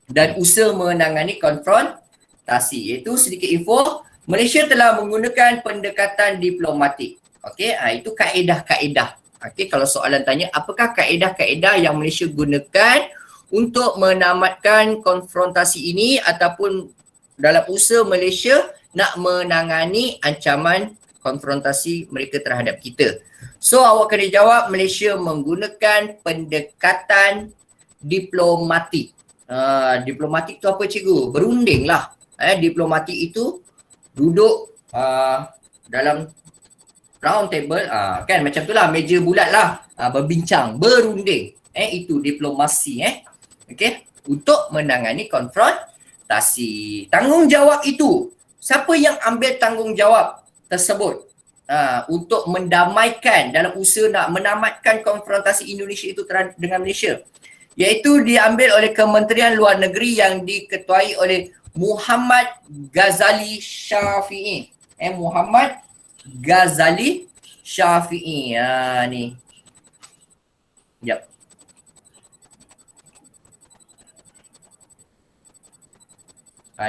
dan usaha menangani konfrontasi. Iaitu sedikit info, Malaysia telah menggunakan pendekatan diplomatik. Okey, itu kaedah-kaedah. Okey, kalau soalan tanya apakah kaedah-kaedah yang Malaysia gunakan untuk menamatkan konfrontasi ini ataupun dalam usaha Malaysia nak menangani ancaman konfrontasi mereka terhadap kita. So awak kena jawab Malaysia menggunakan pendekatan diplomatik. Diplomatik tu apa cikgu? Berunding lah. Diplomatik itu duduk dalam round table, kan macam tu lah, meja bulat lah, berbincang, berunding. Itu diplomasi. Okay? Untuk menangani konfrontasi. Tanggungjawab itu, siapa yang ambil tanggungjawab tersebut untuk mendamaikan dalam usaha nak menamatkan konfrontasi Indonesia itu dengan Malaysia? Iaitu diambil oleh Kementerian Luar Negeri yang diketuai oleh Muhammad Ghazali Syafiee. Muhammad Ghazali Syafiee. Ni. Sekejap.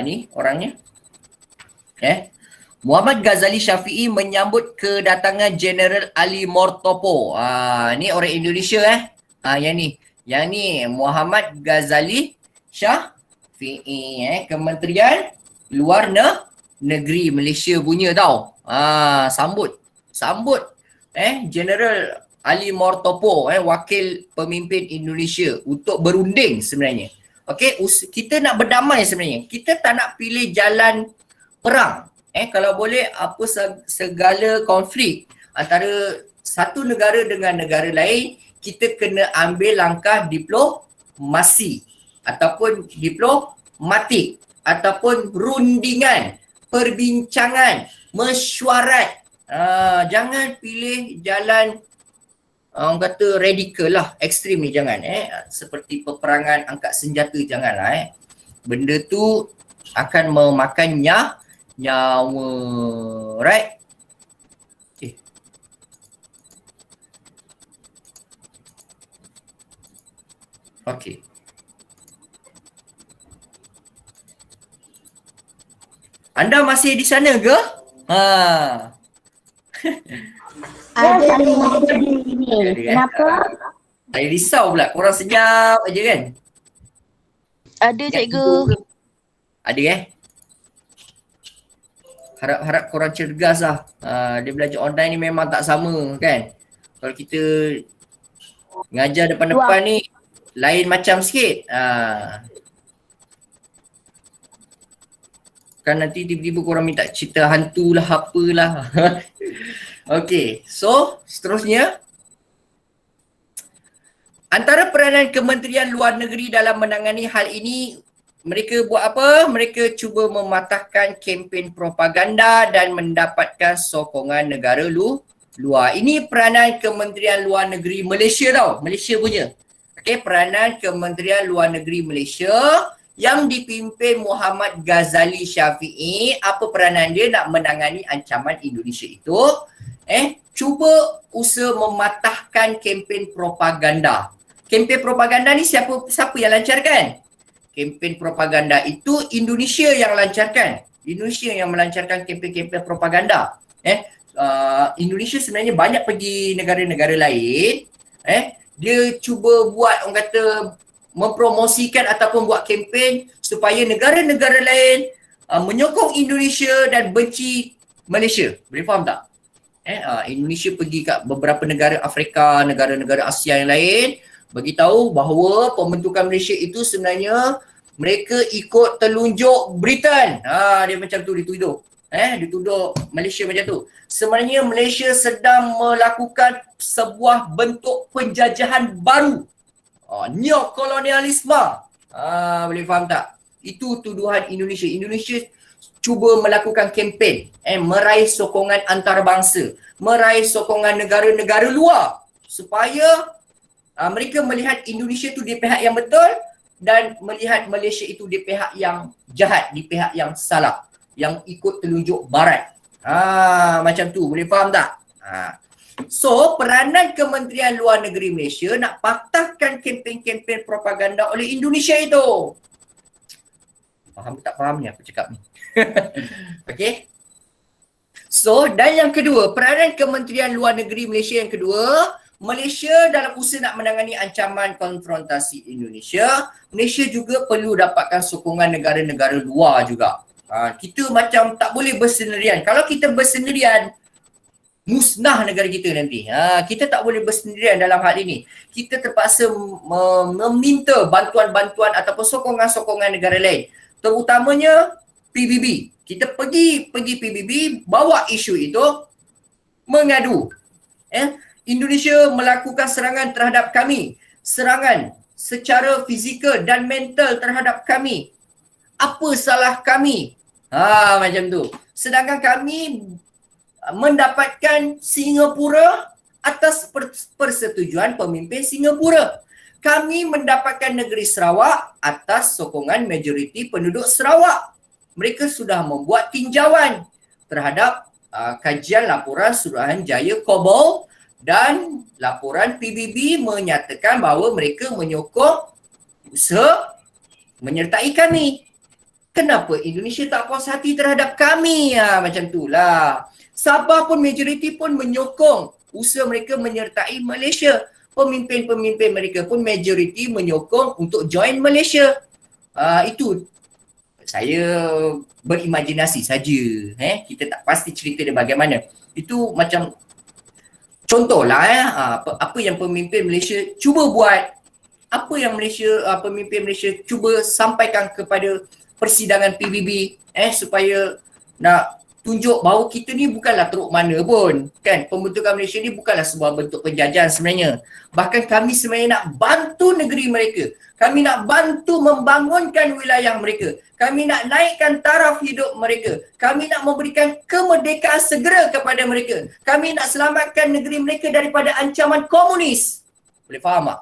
Ni orangnya. Muhammad Ghazali Syafiee menyambut kedatangan General Ali Mortopo. Ni orang Indonesia Yang ni Muhammad Ghazali Syafiee, Kementerian Luar Negeri Malaysia punya tau. Sambut General Ali Mortopo, wakil pemimpin Indonesia untuk berunding sebenarnya. Okey, kita nak berdamai sebenarnya. Kita tak nak pilih jalan perang. Kalau boleh apa segala konflik antara satu negara dengan negara lain, kita kena ambil langkah diplomasi ataupun diplomatik ataupun rundingan, perbincangan, mesyuarat. Jangan pilih jalan orang kata radikal lah, ekstrim ni jangan. Seperti peperangan angkat senjata janganlah. Benda tu akan memakan nyawa, right? Okay. Anda masih di sana ke? Ada Ini. Kenapa? Saya risau pula, korang senyap aja kan? Ada cikgu. Ada Harap-harap korang cergas lah. Dia belajar online ni memang tak sama kan? Kalau kita ngajar depan-depan ni lain macam sikit. Kan nanti tiba-tiba korang minta cerita hantu lah, apalah. Okey, so seterusnya. Antara peranan Kementerian Luar Negeri dalam menangani hal ini, mereka buat apa? Mereka cuba mematahkan kempen propaganda dan mendapatkan sokongan negara luar. Ini peranan Kementerian Luar Negeri Malaysia tau, Malaysia punya. Okey, peranan Kementerian Luar Negeri Malaysia yang dipimpin Muhammad Ghazali Syafiee. Apa peranan dia nak menangani ancaman Indonesia itu? Cuba usaha mematahkan kempen propaganda. Kempen propaganda ni siapa yang lancarkan? Kempen propaganda itu Indonesia yang lancarkan. Indonesia yang melancarkan kempen-kempen propaganda. Indonesia sebenarnya banyak pergi negara-negara lain. Dia cuba buat, orang kata, mempromosikan ataupun buat kempen supaya negara-negara lain menyokong Indonesia dan benci Malaysia. Boleh faham tak? Indonesia pergi kat beberapa negara Afrika, negara-negara Asia yang lain, bagi tahu bahawa pembentukan Malaysia itu sebenarnya mereka ikut telunjuk Britain. Dia macam tu dituduh. Dituduh Malaysia macam tu. Sebenarnya Malaysia sedang melakukan sebuah bentuk penjajahan baru. Neokolonialisme. Boleh faham tak? Itu tuduhan Indonesia. Indonesia cuba melakukan kempen, meraih sokongan antarabangsa, meraih sokongan negara-negara luar supaya mereka melihat Indonesia itu di pihak yang betul dan melihat Malaysia itu di pihak yang jahat, di pihak yang salah. yang ikut telunjuk barat. Macam tu, boleh faham tak? So, peranan Kementerian Luar Negeri Malaysia nak patahkan kempen-kempen propaganda oleh Indonesia itu. Faham tak faham ni aku cakap ni? Okay. So, dan yang kedua, peranan Kementerian Luar Negeri Malaysia yang kedua, Malaysia dalam usaha nak menangani ancaman konfrontasi Indonesia, Malaysia juga perlu dapatkan sokongan negara-negara luar juga. Kita macam tak boleh bersendirian. Kalau kita bersendirian, musnah negara kita nanti. Kita tak boleh bersendirian dalam hal ini. Kita terpaksa meminta bantuan-bantuan ataupun sokongan-sokongan negara lain. Terutamanya PBB. Kita pergi PBB, bawa isu itu, mengadu. Indonesia melakukan serangan terhadap kami. Serangan secara fizikal dan mental terhadap kami. Apa salah kami? Macam tu. Sedangkan kami mendapatkan Singapura atas persetujuan pemimpin Singapura. Kami mendapatkan negeri Sarawak atas sokongan majoriti penduduk Sarawak. Mereka sudah membuat tinjauan terhadap kajian laporan Suruhanjaya Kobol dan laporan PBB menyatakan bahawa mereka menyokong usaha menyertai kami. Kenapa Indonesia tak puas hati terhadap kami? Macam itulah. Sabah pun majoriti pun menyokong usaha mereka menyertai Malaysia. Pemimpin-pemimpin mereka pun majoriti menyokong untuk join Malaysia. Itu saya berimajinasi saja. Kita tak pasti cerita dia bagaimana. Itu macam contohlah apa yang pemimpin Malaysia cuba buat, apa yang pemimpin Malaysia cuba sampaikan kepada persidangan PBB supaya nak tunjuk bahawa kita ni bukanlah teruk mana pun, kan. Pembentukan Malaysia ni bukanlah sebuah bentuk penjajahan sebenarnya. Bahkan kami sebenarnya nak bantu negeri mereka. Kami nak bantu membangunkan wilayah mereka. Kami nak naikkan taraf hidup mereka. Kami nak memberikan kemerdekaan segera kepada mereka. Kami nak selamatkan negeri mereka daripada ancaman komunis. Boleh faham tak?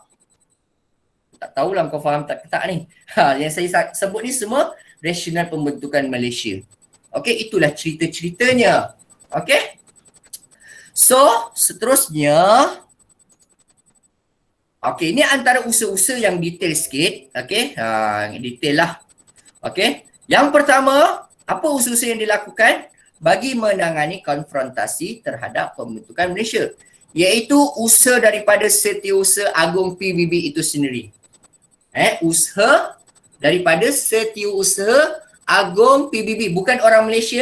Tak tahulah kau faham tak ni. Yang saya sebut ni semua rasional pembentukan Malaysia. Okey, itulah cerita-ceritanya. Okey. So, seterusnya, okey, ini antara usaha-usaha yang detail sikit. Okey, detail lah. Okey. Yang pertama, apa usaha-usaha yang dilakukan bagi menangani konfrontasi terhadap pembentukan Malaysia? Iaitu usaha daripada Setiausaha Agung PBB itu sendiri. Usaha daripada Setiausaha Agung PBB, bukan orang Malaysia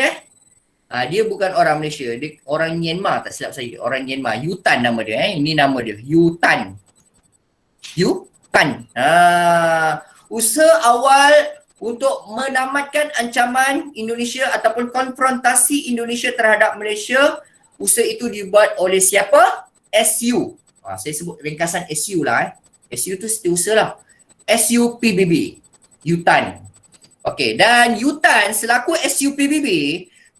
dia bukan orang Malaysia, dia orang Myanmar, tak silap saya, orang Myanmar. Yutan nama dia ini nama dia, Yutan. Usaha awal untuk menamatkan ancaman Indonesia ataupun konfrontasi Indonesia terhadap Malaysia. Usaha itu dibuat oleh siapa? SU. Saya sebut ringkasan SU lah. SU tu setiausaha lah. SU PBB, Yutan. Okey, dan Yutan selaku SUPBB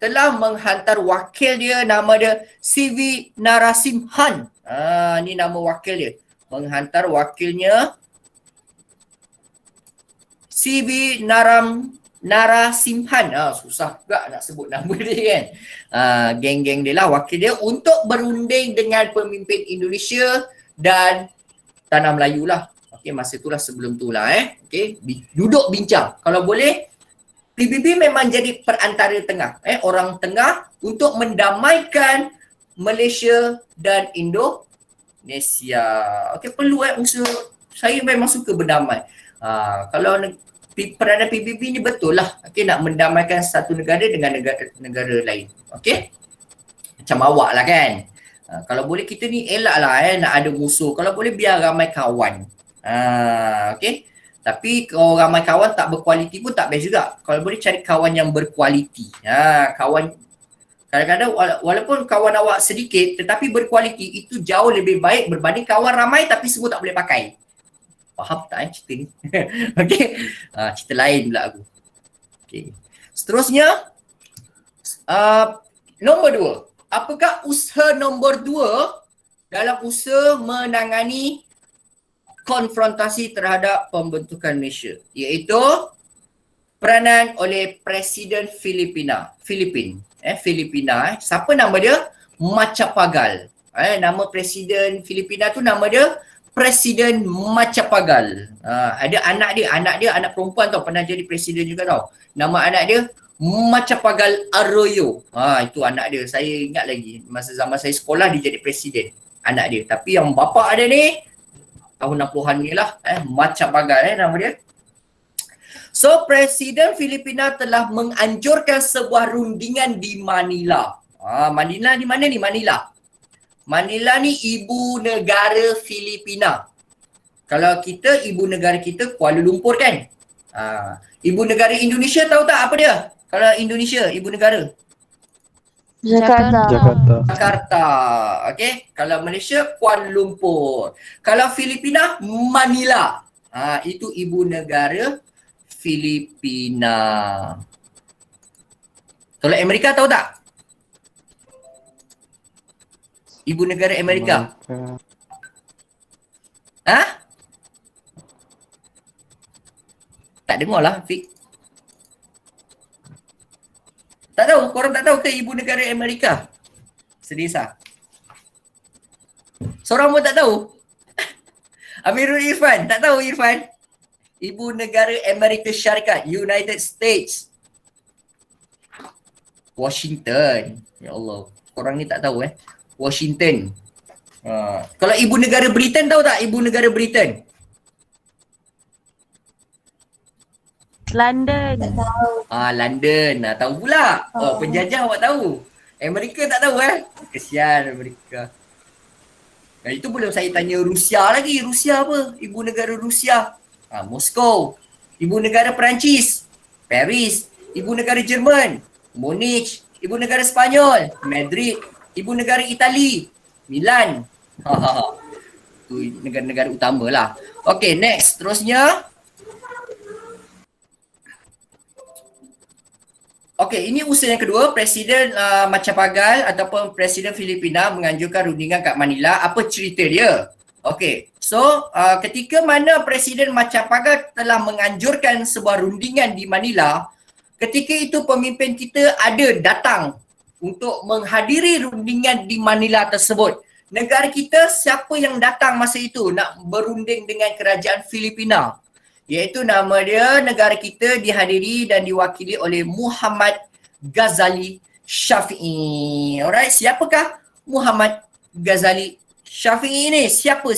telah menghantar wakil dia, nama dia CV Narasimhan. Ni nama wakil dia. Menghantar wakilnya CV Narasimhan. Susah juga nak sebut nama dia kan. Geng-geng dia lah, wakil dia untuk berunding dengan pemimpin Indonesia dan Tanah Melayu lah. Okey, masa itulah sebelum itulah okey, duduk bincang. Kalau boleh PBB memang jadi perantara tengah, orang tengah untuk mendamaikan Malaysia dan Indonesia. Okey, perlu usaha. Saya memang suka berdamai. Kalau peranan PBB ni betul lah, okey, nak mendamaikan satu negara dengan negara lain. Okey? Macam awak lah kan. Kalau boleh kita ni elak lah nak ada musuh. Kalau boleh biar ramai kawan. Okey. Tapi kalau ramai kawan tak berkualiti pun tak best juga. Kalau boleh cari kawan yang berkualiti. Kawan kadang-kadang walaupun kawan awak sedikit tetapi berkualiti, itu jauh lebih baik berbanding kawan ramai tapi semua tak boleh pakai. Faham tak cerita ni? Okey. Cerita lain pula aku. Okey. Seterusnya nombor 2. Apakah usaha nombor 2 dalam usaha menangani konfrontasi terhadap pembentukan Malaysia? Iaitu peranan oleh Presiden Filipina. Siapa nama dia? Macapagal. Nama Presiden Filipina tu nama dia Presiden Macapagal. Ada anak dia anak perempuan tau, pernah jadi presiden juga tau. Nama anak dia Macapagal Arroyo. Itu anak dia. Saya ingat lagi masa zaman saya sekolah dia jadi presiden. Anak dia. Tapi yang bapa ada ni tahun 60-an ni lah. Macapagal nama dia. So, Presiden Filipina telah menganjurkan sebuah rundingan di Manila. Manila di mana ni? Manila. Manila ni ibu negara Filipina. Kalau kita, ibu negara kita Kuala Lumpur kan? Ibu negara Indonesia tahu tak apa dia? Kalau Indonesia, ibu negara. Jakarta. Jakarta. Okay. Kalau Malaysia, Kuala Lumpur. Kalau Filipina, Manila. Itu ibu negara Filipina. Kalau Amerika tahu tak? Ibu negara Amerika. Tak dengar lah, Fik. Tak tahu? Korang tak tahu ke ibu negara Amerika? Sedih sah. Seorang pun tak tahu? Amirul Irfan, tak tahu Irfan? Ibu negara Amerika Syarikat, United States. Washington. Ya Allah, korang ni tak tahu Washington. Kalau ibu negara Britain tahu tak? Ibu negara Britain. London. Tak tahu. London. Tahu pula. Penjajah awak tahu. Amerika tak tahu Kesian Amerika. Itu belum saya tanya Rusia lagi. Rusia apa? Ibu negara Rusia. Moskow. Ibu negara Perancis. Paris. Ibu negara Jerman. Munich. Ibu negara Spanyol. Madrid. Ibu negara Itali. Milan. Itu negara-negara utama lah. Okay, next. Terusnya. Okey, ini usaha yang kedua. Presiden Macapagal ataupun Presiden Filipina menganjurkan rundingan kat Manila. Apa cerita dia? Okey, so ketika mana Presiden Macapagal telah menganjurkan sebuah rundingan di Manila, ketika itu pemimpin kita ada datang untuk menghadiri rundingan di Manila tersebut. Negara kita, siapa yang datang masa itu nak berunding dengan kerajaan Filipina? Iaitu nama dia, negara kita dihadiri dan diwakili oleh Muhammad Ghazali Syafi'i. Alright, siapakah Muhammad Ghazali Syafi'i ini? Siapa?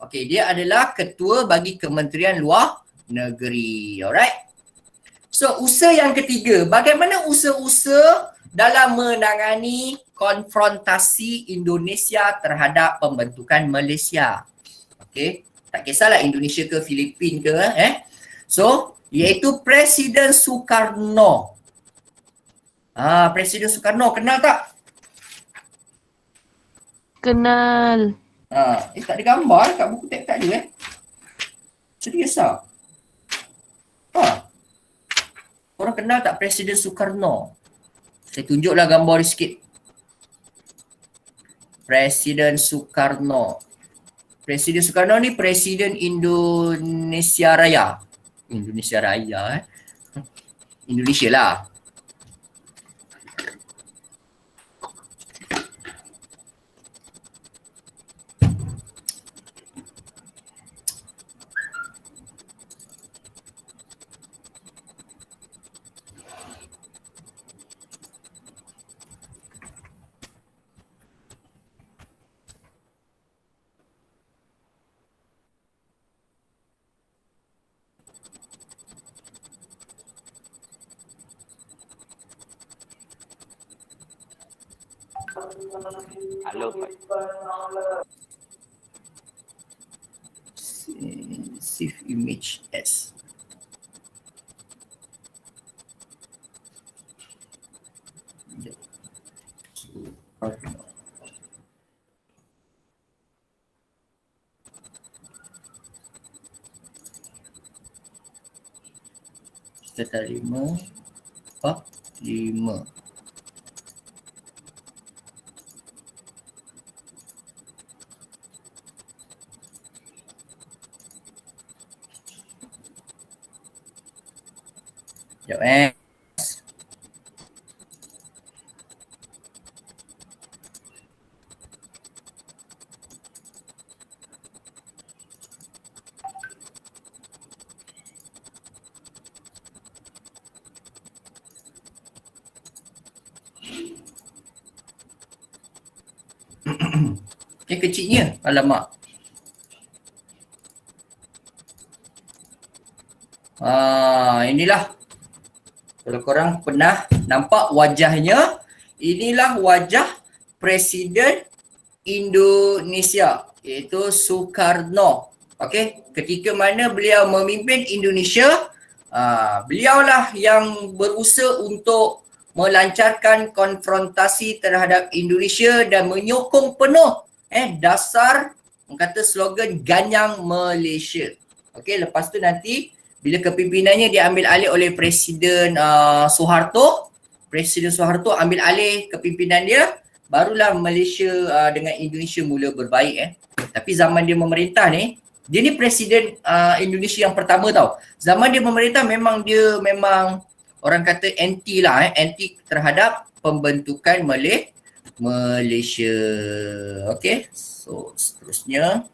Okey, dia adalah ketua bagi Kementerian Luar Negeri. Alright. So, usaha yang ketiga, bagaimana usaha-usaha dalam menangani konfrontasi Indonesia terhadap pembentukan Malaysia? Okey. Tak kisahlah Indonesia ke Filipin ke So, iaitu Presiden Soekarno. Presiden Soekarno, kenal tak? Kenal. Tak ada gambar kat buku teks tak ada Serius tak? Korang kenal tak Presiden Soekarno? Saya tunjuklah gambar dia sikit. Presiden Soekarno. Presiden Soekarno ni Presiden Indonesia Raya. Indonesia Raya Indonesia lah. Halo Pak. Save image as. Kita 5 5. Sekejap eh. Dia kecilnya, alamak. Inilah. Kalau korang pernah nampak wajahnya, inilah wajah Presiden Indonesia, iaitu Soekarno. Okey, ketika mana beliau memimpin Indonesia, beliaulah yang berusaha untuk melancarkan konfrontasi terhadap Indonesia dan menyokong penuh dasar kata slogan Ganyang Malaysia. Okey, lepas tu nanti bila kepimpinannya diambil alih oleh Presiden Soeharto, Presiden Soeharto ambil alih kepimpinan dia, barulah Malaysia dengan Indonesia mula berbaik. Tapi zaman dia memerintah ni, dia ni Presiden Indonesia yang pertama tau. Zaman dia memerintah memang orang kata anti lah, anti terhadap pembentukan Malaysia. Okay, so seterusnya.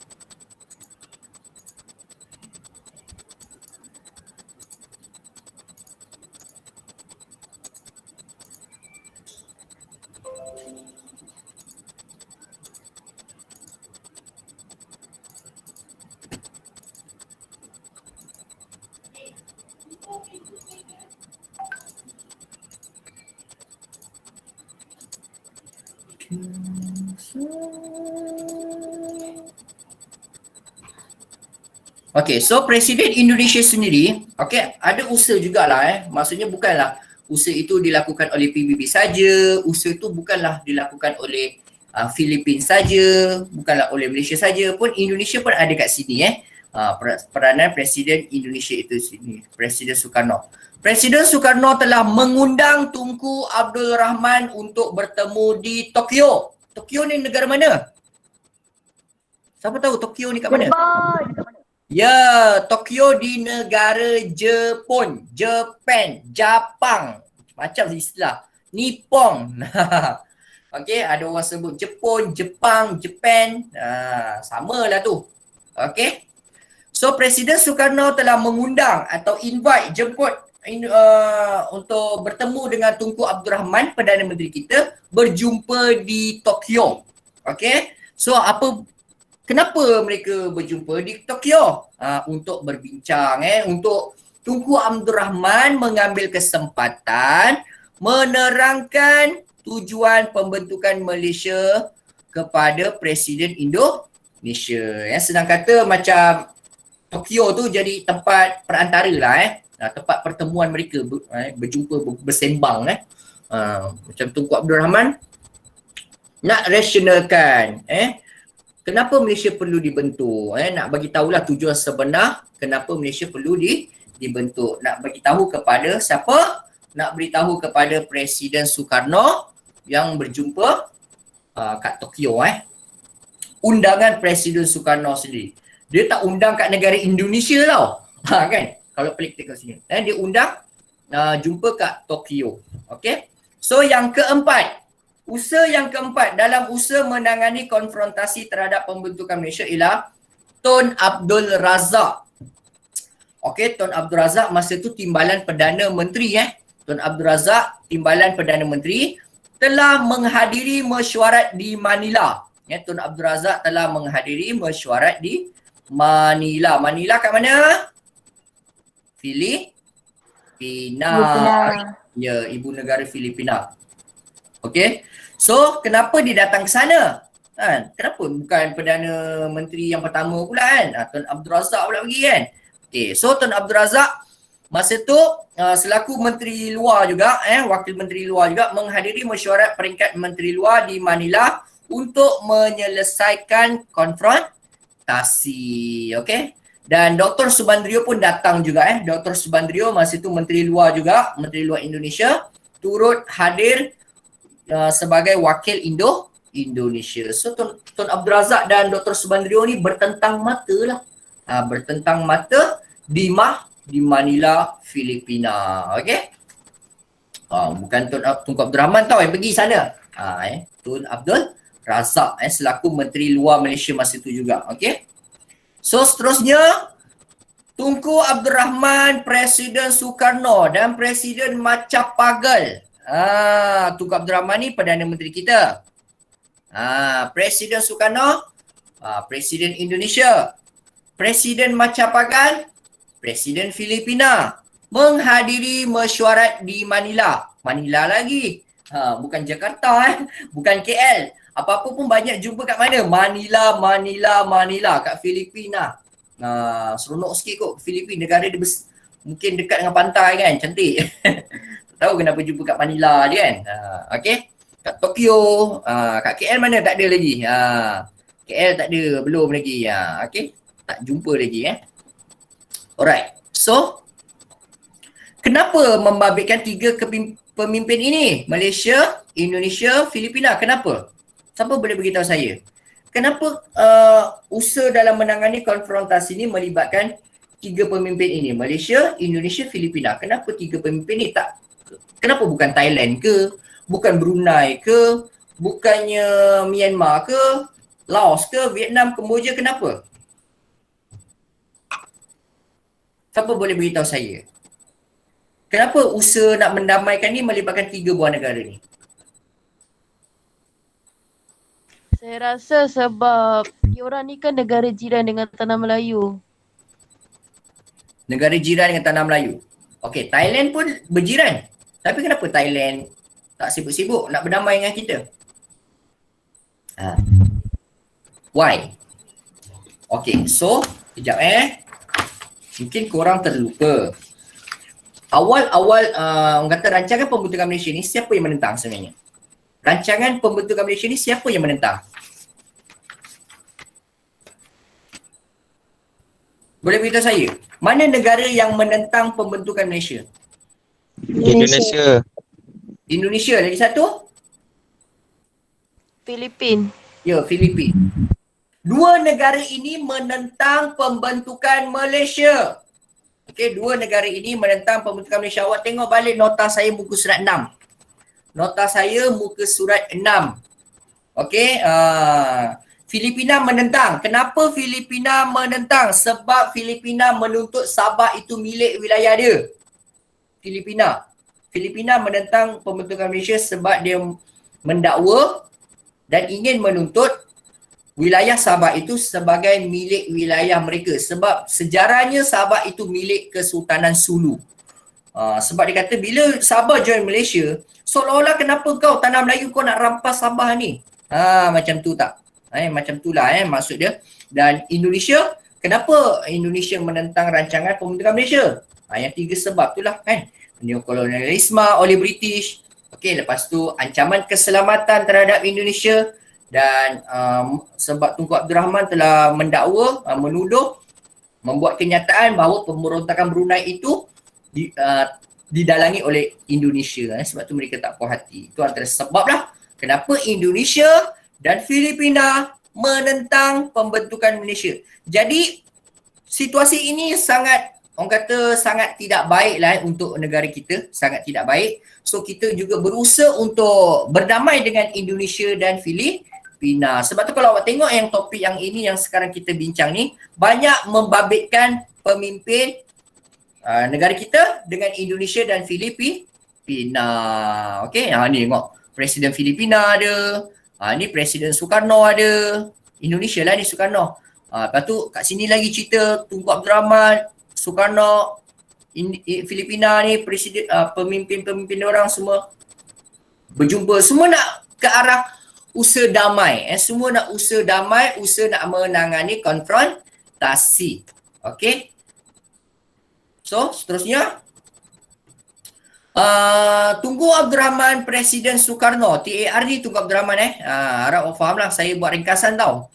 Okay, so Presiden Indonesia sendiri, okay, ada usaha jugalah. Maksudnya bukanlah usaha itu dilakukan oleh PBB saja, usaha itu bukanlah dilakukan oleh Filipina saja, bukanlah oleh Malaysia saja, pun Indonesia pun ada kat sini peranan Presiden Indonesia itu sini, Presiden Soekarno. Presiden Soekarno telah mengundang Tunku Abdul Rahman untuk bertemu di Tokyo. Tokyo ni negara mana? Siapa tahu Tokyo ni kat mana? Ya, Tokyo di negara Jepun, Jepang. Macam istilah Nippon. Okey, ada orang sebut Jepun, Jepang, Japan. Samalah tu. Okey. So Presiden Soekarno telah mengundang atau jemput untuk bertemu dengan Tunku Abdul Rahman, Perdana Menteri kita, berjumpa di Tokyo. Okey. So kenapa mereka berjumpa di Tokyo? Untuk berbincang, untuk Tunku Abdul Rahman mengambil kesempatan menerangkan tujuan pembentukan Malaysia kepada Presiden Indonesia. Senang kata macam Tokyo tu jadi tempat perantara lah, tempat pertemuan mereka berjumpa, bersembang. Macam Tunku Abdul Rahman nak rasionalkan kenapa Malaysia perlu dibentuk, nak bagi tahulah tujuan sebenar kenapa Malaysia perlu dibentuk. Nak bagi tahu kepada siapa? Nak beritahu kepada Presiden Soekarno yang berjumpa kat Tokyo. Undangan Presiden Soekarno sendiri, dia tak undang kat negara Indonesia tau. Kan? Kalau pelik tengok sini. Dia undang jumpa kat Tokyo. Okay? So yang keempat, usaha yang keempat dalam usaha menangani konfrontasi terhadap pembentukan Malaysia ialah Tun Abdul Razak. Okey, Tun Abdul Razak masa tu timbalan Perdana Menteri. Tun Abdul Razak, timbalan Perdana Menteri, telah menghadiri mesyuarat di Manila. Tun Abdul Razak telah menghadiri mesyuarat di Manila. Manila kat mana? Filipina. Ya, ibu negara Filipina. Okey. So, kenapa dia datang ke sana? Kenapa bukan Perdana Menteri yang pertama pula Tun Abdul Razak pula pergi kan? Okey, so Tun Abdul Razak masa tu selaku Menteri Luar juga, Wakil Menteri Luar juga menghadiri mesyuarat peringkat Menteri Luar di Manila untuk menyelesaikan konfrontasi. Okey. Dan Dr. Subandrio pun datang juga. Dr. Subandrio masa tu Menteri Luar juga, Menteri Luar Indonesia, turut hadir sebagai wakil Indonesia. So Tun Abdul Razak dan Dr. Subandrio ni bertentang mata lah. Bertentang mata di di Manila, Filipina. Okey. Bukan Tunku Abdul Rahman tau yang pergi sana. Tun Abdul Razak selaku Menteri Luar Malaysia masa itu juga. Okey. So seterusnya Tunku Abdul Rahman, Presiden Soekarno dan Presiden Macapagal. Tunku Abdul Rahman ni Perdana Menteri kita. Presiden Soekarno, Presiden Indonesia. Presiden Macapagal, Presiden Filipina. Menghadiri mesyuarat di Manila. Manila lagi. Bukan Jakarta bukan KL. Apa-apa pun banyak jumpa kat mana? Manila kat Filipina. Seronok sikit kot Filipina, negara dia mungkin dekat dengan pantai kan, cantik. Tak tahu kenapa jumpa kat Manila dia kan. Okey. Kat Tokyo, kat KL mana tak ada lagi. KL tak ada, belum lagi. Okey. Tak jumpa lagi Alright. So, kenapa membabitkan 3 pemimpin ini? Malaysia, Indonesia, Filipina. Kenapa? Siapa boleh beritahu saya? Kenapa usaha dalam menangani konfrontasi ini melibatkan 3 pemimpin ini? Malaysia, Indonesia, Filipina. Kenapa 3 pemimpin ini tak? Kenapa bukan Thailand ke? Bukan Brunei ke? Bukannya Myanmar ke? Laos ke? Vietnam, Kemboja? Kenapa? Siapa boleh beritahu saya? Kenapa usaha nak mendamaikan ni melibatkan 3 buah negara ni? Saya rasa sebab diorang ni kan negara jiran dengan Tanah Melayu. Negara jiran dengan Tanah Melayu. Okey, Thailand pun berjiran. Tapi kenapa Thailand tak sibuk-sibuk nak berdamai dengan kita? Why? Okey, so kejap mungkin korang terlupa. Awal-awal orang kata rancangan pembentukan Malaysia ni siapa yang menentang sebenarnya? Rancangan pembentukan Malaysia ni siapa yang menentang? Boleh beritahu saya, mana negara yang menentang pembentukan Malaysia? Indonesia. Indonesia lagi satu? Filipin. Ya, Filipin. 2 negara ini menentang pembentukan Malaysia. Okey, 2 negara ini menentang pembentukan Malaysia. Awak tengok balik nota saya muka surat 6. Nota saya muka surat 6. Okey, Filipina menentang. Kenapa Filipina menentang? Sebab Filipina menuntut Sabah itu milik wilayah dia. Filipina menentang pembentukan Malaysia sebab dia mendakwa dan ingin menuntut wilayah Sabah itu sebagai milik wilayah mereka. Sebab sejarahnya Sabah itu milik Kesultanan Sulu. Sebab dia kata bila Sabah join Malaysia, seolah-olah kenapa kau Tanah Melayu kau nak rampas Sabah ni? Macam tu tak? Macam tu lah maksud dia. Dan Indonesia, kenapa Indonesia menentang rancangan pembentukan Malaysia? Yang 3 sebab tu lah kan. Neokolonialisme oleh British. Okey, lepas tu ancaman keselamatan terhadap Indonesia dan sebab Tunku Abdul Rahman telah mendakwa, menuduh, membuat kenyataan bahawa pemberontakan Brunei itu didalangi oleh Indonesia. Sebab tu mereka tak puas hati. Itu antara sebab lah kenapa Indonesia dan Filipina menentang pembentukan Malaysia. Jadi situasi ini sangat, orang kata sangat tidak baik lah untuk negara kita. Sangat tidak baik. So kita juga berusaha untuk berdamai dengan Indonesia dan Filipina. Sebab tu kalau awak tengok yang topik yang ini yang sekarang kita bincang ni, banyak membabitkan pemimpin negara kita dengan Indonesia dan Filipina. Okey, ni tengok Presiden Filipina ada, ni Presiden Soekarno ada, Indonesia lah ni Soekarno. Lepas tu kat sini lagi cerita Tunku Abdul Rahman, Soekarno, Filipina ni presiden, pemimpin-pemimpin orang semua berjumpa, semua nak ke arah usaha damai. Semua nak usaha damai, usaha nak menangani konfrontasi. Okey. So, seterusnya Tunku Abdul Rahman, Presiden Soekarno, TARD Tunku Abdul Rahman harap awak faham lah, saya buat ringkasan tau.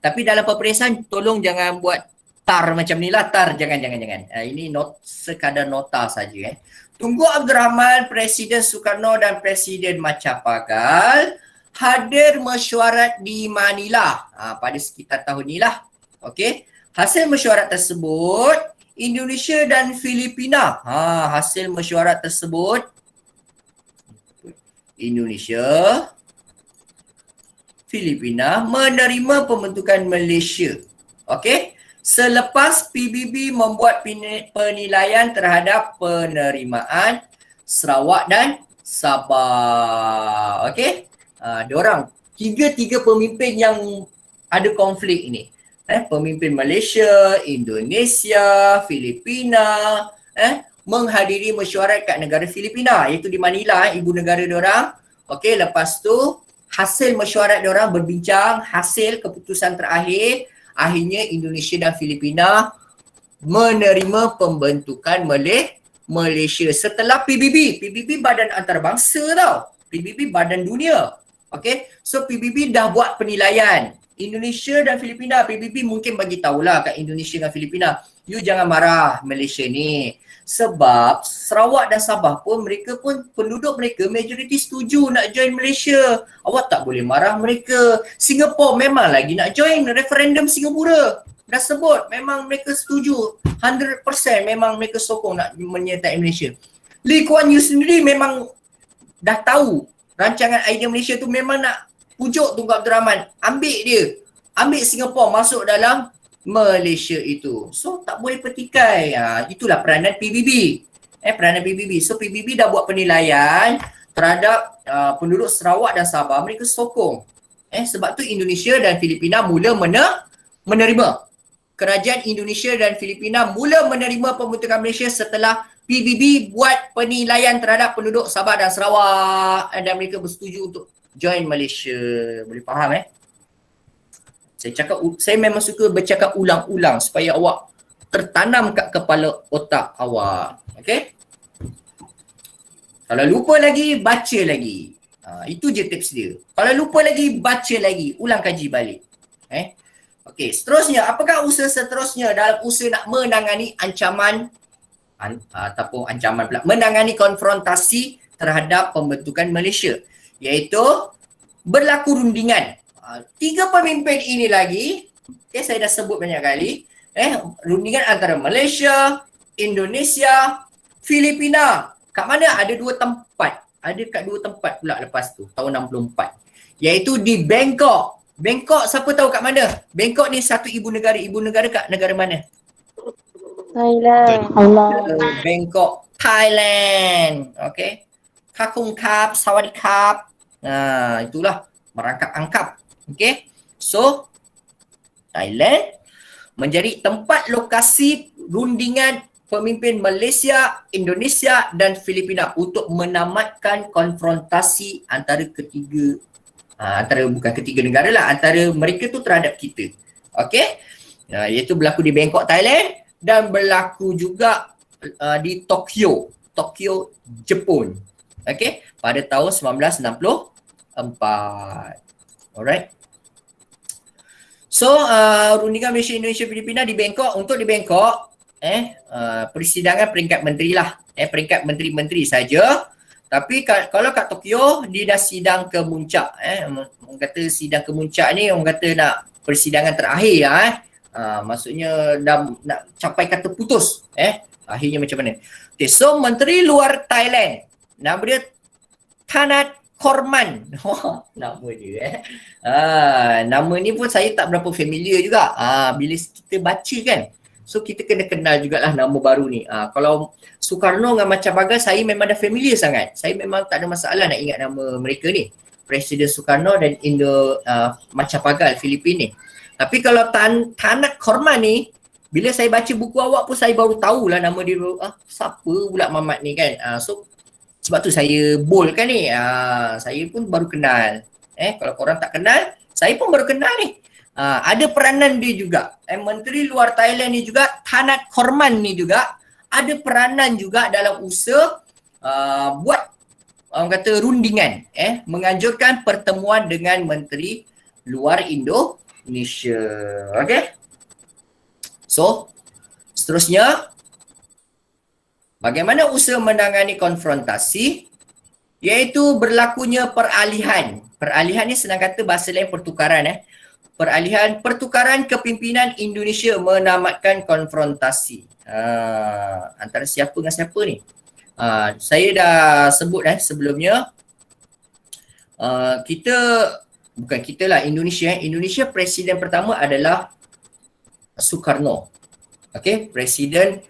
Tapi dalam peperiksaan tolong jangan buat tar macam ni lah, tar jangan. Ini sekadar nota saja. Tunku Abdul Rahman, Presiden Soekarno dan Presiden Macapagal hadir mesyuarat di Manila pada sekitar tahun ni lah. Okey. Hasil mesyuarat tersebut Indonesia dan Filipina. Hasil mesyuarat tersebut, Indonesia, Filipina menerima pembentukan Malaysia. Okey. Selepas PBB membuat penilaian terhadap penerimaan Sarawak dan Sabah. Okey. Diorang tiga pemimpin yang ada konflik ini. Pemimpin Malaysia, Indonesia, Filipina, menghadiri mesyuarat kat negara Filipina, iaitu di Manila, ibu negara diorang. Okey, lepas tu hasil mesyuarat diorang berbincang, hasil keputusan terakhir, akhirnya Indonesia dan Filipina menerima pembentukan Malaysia setelah PBB. PBB badan antarabangsa tau. PBB badan dunia. Okey, so PBB dah buat penilaian. Indonesia dan Filipina, PBB mungkin bagi tahulah kat Indonesia dan Filipina, you jangan marah Malaysia ni. Sebab Sarawak dan Sabah pun mereka pun penduduk mereka majoriti setuju nak join Malaysia. Awak tak boleh marah mereka. Singapura memang lagi nak join referendum Singapura. Dah sebut memang mereka setuju. 100% memang mereka sokong nak menyertai Malaysia. Lee Kuan Yew sendiri memang dah tahu rancangan idea Malaysia tu memang nak pujuk Tunku Abdul Rahman, ambil dia, ambil Singapura masuk dalam Malaysia itu. So tak boleh petikai. Itulah peranan PBB. Peranan PBB. So PBB dah buat penilaian terhadap penduduk Sarawak dan Sabah, mereka sokong. Sebab tu Indonesia dan Filipina mula menerima. Kerajaan Indonesia dan Filipina mula menerima pembentukan Malaysia setelah PBB buat penilaian terhadap penduduk Sabah dan Sarawak dan mereka bersetuju untuk join Malaysia. Boleh faham saya memang suka bercakap ulang-ulang supaya awak tertanam kat kepala otak awak. Okey? Kalau lupa lagi, baca lagi. Itu je tips dia. Kalau lupa lagi, baca lagi. Ulang kaji balik. Okey, seterusnya, apakah usaha seterusnya dalam usaha nak menangani ancaman ataupun ancaman pula, menangani konfrontasi terhadap pembentukan Malaysia, iaitu berlaku rundingan. Tiga pemimpin ini lagi, saya dah sebut banyak kali, rundingan antara Malaysia, Indonesia, Filipina. Kat mana? Ada dua tempat. Ada kat dua tempat pula lepas tu, tahun 64. Iaitu di Bangkok. Bangkok siapa tahu kat mana? Bangkok ni satu ibu negara. Ibu negara kat negara mana? Thailand. Bangkok, Thailand. Okay. Kakung Kap, Sawadee Kap. Itulah merangkap angkap. Okay. So, Thailand menjadi tempat lokasi rundingan pemimpin Malaysia, Indonesia dan Filipina untuk menamatkan konfrontasi antara bukan ketiga negara lah, antara mereka tu terhadap kita. Okey? Iaitu berlaku di Bangkok, Thailand dan berlaku juga di Tokyo, Jepun. Okey? Pada tahun 1964. Alright? So, rundingan Malaysia, Indonesia, Filipina di Bangkok. Untuk di Bangkok, persidangan peringkat menteri lah. Peringkat menteri-menteri saja. Tapi kalau kat Tokyo, dia dah sidang kemuncak. Orang kata sidang kemuncak ni, orang kata nak persidangan terakhir lah. Maksudnya dah nak capai kata putus. Akhirnya macam mana. Okay, so Menteri Luar Thailand, nama dia Thanat Korman. Nama dia nama ni pun saya tak berapa familiar juga. Bila kita baca kan, so kita kena kenal jugalah nama baru ni. Kalau Sukarno dengan Macapagal, saya memang dah familiar sangat. Saya memang tak ada masalah nak ingat nama mereka ni. Presiden Sukarno dan Macapagal, Filipina ni. Tapi kalau Thanat Korman ni, bila saya baca buku awak pun saya baru tahulah nama dia. Siapa pula Mamat ni kan. So sebab tu saya boldkan ni. Saya pun baru kenal. Kalau korang tak kenal, saya pun baru kenal ni. Ada peranan dia juga. Menteri Luar Thailand ni juga, Thanat Korman ni juga ada peranan juga dalam usaha buat orang kata rundingan, menganjurkan pertemuan dengan Menteri Luar Indonesia. Okey. So, seterusnya, bagaimana usaha menangani konfrontasi? Iaitu berlakunya peralihan. Peralihan ni senang kata bahasa lain pertukaran. peralihan pertukaran kepimpinan Indonesia menamatkan konfrontasi. Antara siapa dengan siapa ni? Saya dah sebut sebelumnya. Indonesia presiden pertama adalah Soekarno. Okey, presiden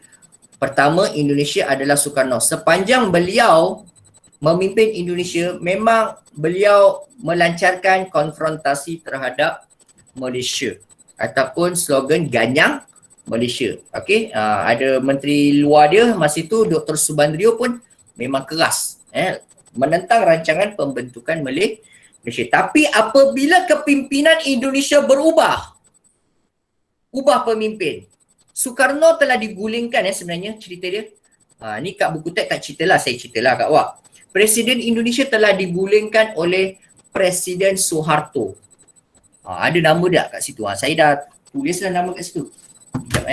pertama Indonesia adalah Soekarno. Sepanjang beliau memimpin Indonesia, memang beliau melancarkan konfrontasi terhadap Malaysia ataupun slogan Ganyang Malaysia. Okey, ada menteri luar dia masa itu Dr. Subandrio pun memang keras menentang rancangan pembentukan Malaysia. Tapi apabila kepimpinan Indonesia ubah pemimpin, Soekarno telah digulingkan sebenarnya cerita dia. Ni kat buku teks tak ceritalah, saya ceritalah kat awak. Presiden Indonesia telah digulingkan oleh Presiden Soeharto. Ada nama tak kat situ? Saya dah tulislah nama kat situ. Sekejap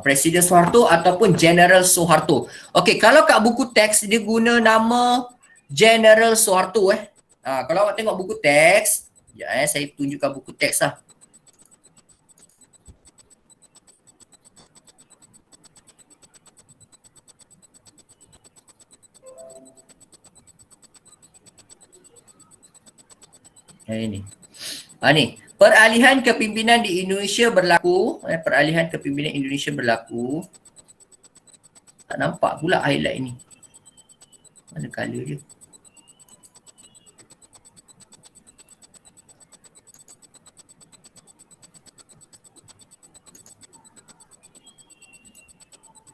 Presiden Soeharto ataupun General Soeharto. Okey, kalau kat buku teks dia guna nama General Soeharto kalau awak tengok buku teks, saya tunjukkan buku teks lah. Ini. Ni. Peralihan kepimpinan di Indonesia berlaku. Peralihan kepimpinan Indonesia berlaku. Tak nampak pula highlight ni. Mana color dia?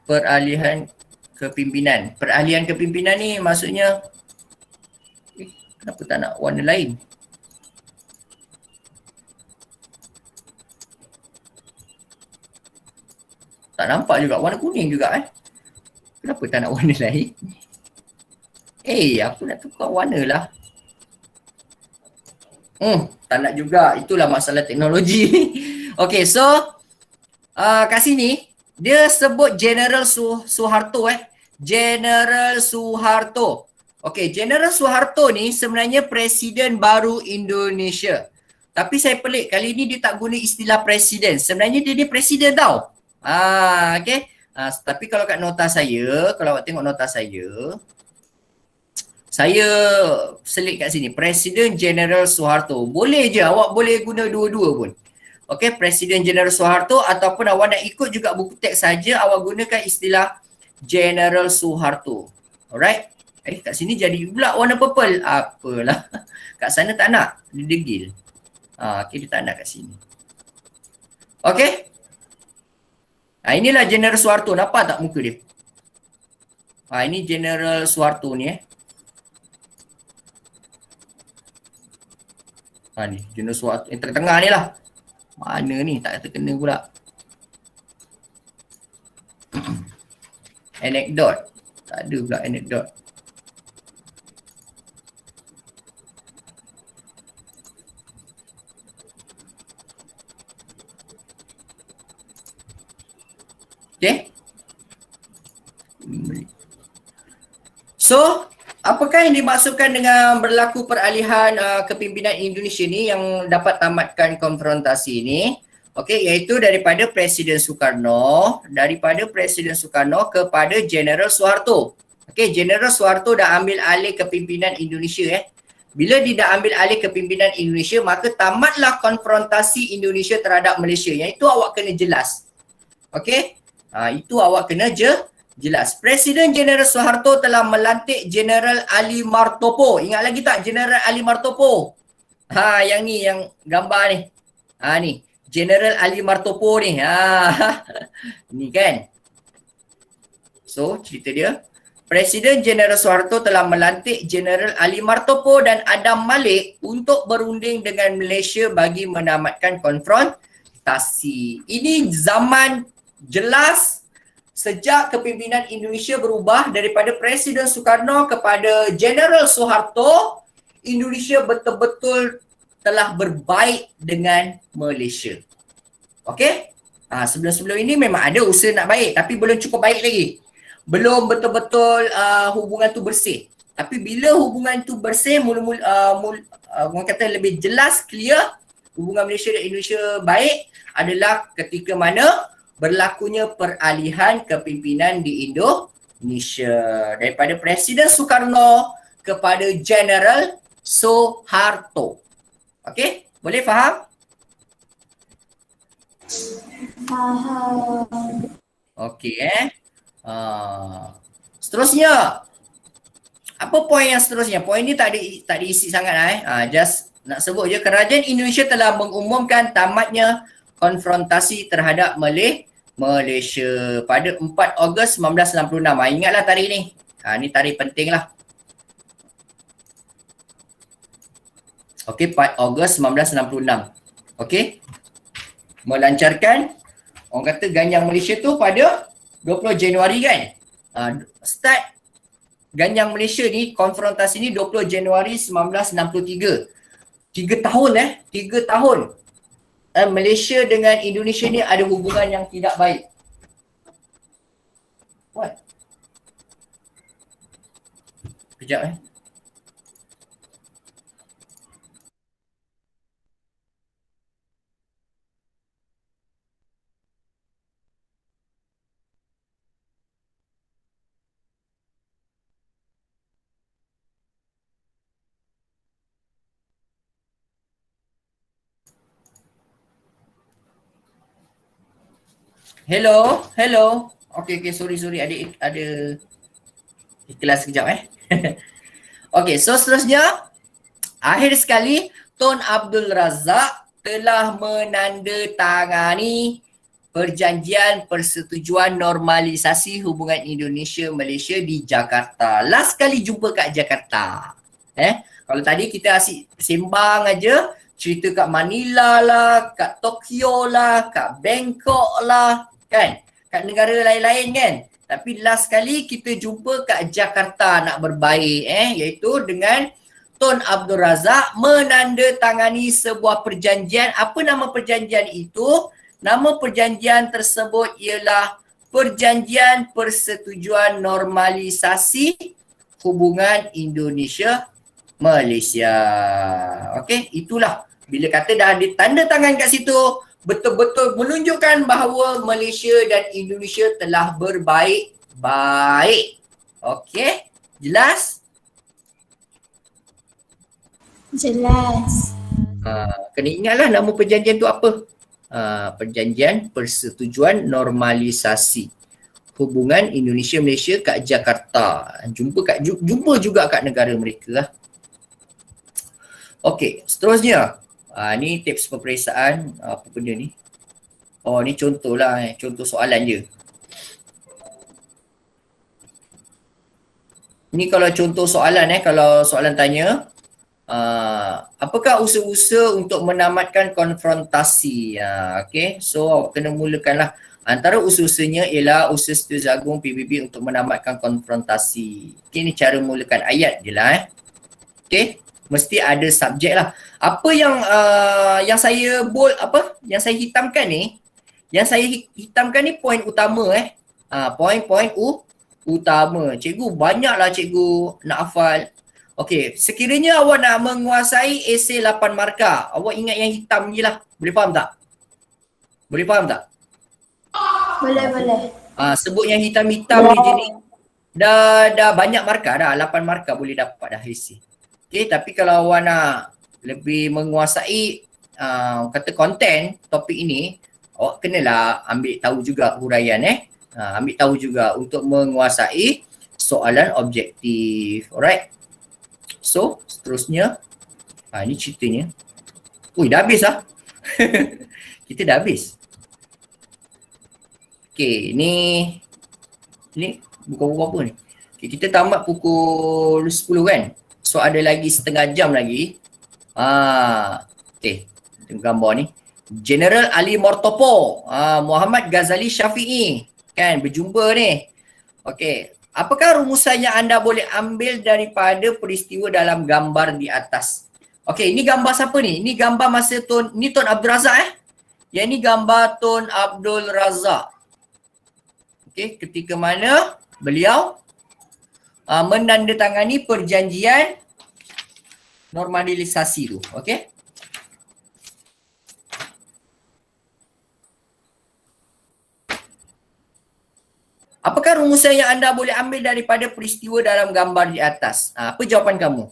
Peralihan kepimpinan. Peralihan kepimpinan ni maksudnya kenapa tak nak warna lain? Tak nampak juga, warna kuning juga Kenapa tak nak warna lain? Aku nak tukar warna lah. Tak nak juga, itulah masalah teknologi ni. Okay, so kat sini dia sebut General Soeharto General Soeharto. Okay, General Soeharto ni sebenarnya Presiden baru Indonesia. Tapi saya pelik, kali ni dia tak guna istilah presiden. Sebenarnya dia presiden tau. Okay. Tapi kalau kat nota saya, kalau awak tengok nota saya selit kat sini Presiden General Soeharto. Boleh je, awak boleh guna dua-dua pun. Okay, Presiden General Soeharto ataupun awak nak ikut juga buku teks saja, awak gunakan istilah General Soeharto. Alright. Kat sini jadi pula warna purple. Apalah. Kat sana tak nak, dia degil. Okay, dia tak nak kat sini. Okay. Inilah General Soeharto. Nampak tak muka dia? Ini General Soeharto ni ni General Soeharto. Yang tengah-tengah ni lah. Mana ni? Tak terkena pula. Anekdot. Tak ada pula anekdot. Okay. So, apakah yang dimaksudkan dengan berlaku peralihan kepimpinan Indonesia ni yang dapat tamatkan konfrontasi ni? Okay, iaitu daripada Presiden Soekarno kepada General Soeharto. Okay, General Soeharto dah ambil alih kepimpinan Indonesia Bila dia dah ambil alih kepimpinan Indonesia, maka tamatlah konfrontasi Indonesia terhadap Malaysia. Yang itu awak kena jelas. Okay? Itu awak kena jelas. Presiden General Soeharto telah melantik General Ali Martopo. Ingat lagi tak General Ali Martopo? Yang ni, yang gambar ni. Ni, General Ali Martopo ni. Ni kan. So, cerita dia. Presiden General Soeharto telah melantik General Ali Martopo dan Adam Malik untuk berunding dengan Malaysia bagi menamatkan konfrontasi. Ini zaman jelas sejak kepimpinan Indonesia berubah daripada Presiden Soekarno kepada General Soeharto, Indonesia betul-betul telah berbaik dengan Malaysia. Okey? Sebelum-sebelum ini memang ada usaha nak baik tapi belum cukup baik lagi. Belum betul-betul hubungan tu bersih. Tapi bila hubungan tu bersih, orang kata lebih jelas, clear, hubungan Malaysia dan Indonesia baik adalah ketika mana berlakunya peralihan kepimpinan di Indonesia daripada Presiden Soekarno kepada General Soeharto. Okey, boleh faham? Faham. Okey seterusnya. Apa poin yang seterusnya? Poin ni tak ada isi sangat just nak sebut je, kerajaan Indonesia telah mengumumkan tamatnya konfrontasi terhadap Malaysia pada 4 Ogos 1966. Ingatlah tarikh ni. Ni tarikh penting lah. Okey, 4 Ogos 1966. Okey. Melancarkan, orang kata ganyang Malaysia tu pada 20 Januari kan. Start ganyang Malaysia ni, konfrontasi ni 20 Januari 1963. 3 tahun 3 tahun Malaysia dengan Indonesia ni ada hubungan yang tidak baik. What? Kejap Hello. Okay, sorry. Ada kelas sekejap Okay, so seterusnya, akhir sekali Tun Abdul Razak telah menandatangani perjanjian persetujuan normalisasi hubungan Indonesia-Malaysia di Jakarta. Last kali jumpa kat Jakarta. Kalau tadi kita asyik sembang aja, cerita kat Manila lah, kat Tokyo lah, kat Bangkok lah, kan? Kat negara lain-lain kan? Tapi last kali kita jumpa kat Jakarta nak berbaik iaitu dengan Tun Abdul Razak menandatangani sebuah perjanjian. Apa nama perjanjian itu? Nama perjanjian tersebut ialah Perjanjian Persetujuan Normalisasi Hubungan Indonesia-Malaysia. Okey, itulah. Bila kata dah ditanda tangan kat situ, betul-betul menunjukkan bahawa Malaysia dan Indonesia telah berbaik-baik. Okey, jelas? Jelas. Kena ingatlah nama perjanjian tu apa. Perjanjian Persetujuan Normalisasi Hubungan Indonesia-Malaysia kat Jakarta. Jumpa juga kat negara mereka lah. Okey, seterusnya. Ni tips peperiksaan. Apa benda ni? Oh, ni contoh lah. Contoh soalan je. Ni kalau contoh soalan kalau soalan tanya, apakah usaha-usaha untuk menamatkan konfrontasi? Okay, so kena mulakanlah. Antara usaha-usahanya ialah usaha Setiausaha Agung PBB untuk menamatkan konfrontasi. Okay, ni cara mulakan ayat je lah. Okay, mesti ada subjek lah. Apa yang saya bold, yang saya hitamkan ni, poin utama poin-poin utama. Cikgu banyaklah cikgu nak hafal. Okey, sekiranya awak nak menguasai esei 8 markah, awak ingat yang hitam je lah. Boleh faham tak? Boleh. Sebut yang hitam-hitam ni jenis dah banyak markah dah, 8 markah boleh dapat dah esei. Okey, tapi kalau awak nak lebih menguasai kata konten topik ini, awak kenalah ambil tahu juga huraian ambil tahu juga untuk menguasai soalan objektif. Alright. So, seterusnya ni ceritanya. Ui, dah habis lah. Kita dah habis. Okay, ni buku apa ni? Okay, kita tamat pukul 10 kan? So, ada lagi setengah jam lagi. Okay, tengok gambar ni. General Ali Mortopo, Muhammad Ghazali Syafi'i, kan berjumpa ni. Okay, apakah rumusan yang anda boleh ambil daripada peristiwa dalam gambar di atas? Okay, ini gambar siapa ni? Ini gambar masa Tun Abdul Razak Yang ni gambar Tun Abdul Razak. Okey, ketika mana beliau menandatangani perjanjian normalisasi tu. Okey. Apakah rumusan yang anda boleh ambil daripada peristiwa dalam gambar di atas? Apa jawapan kamu?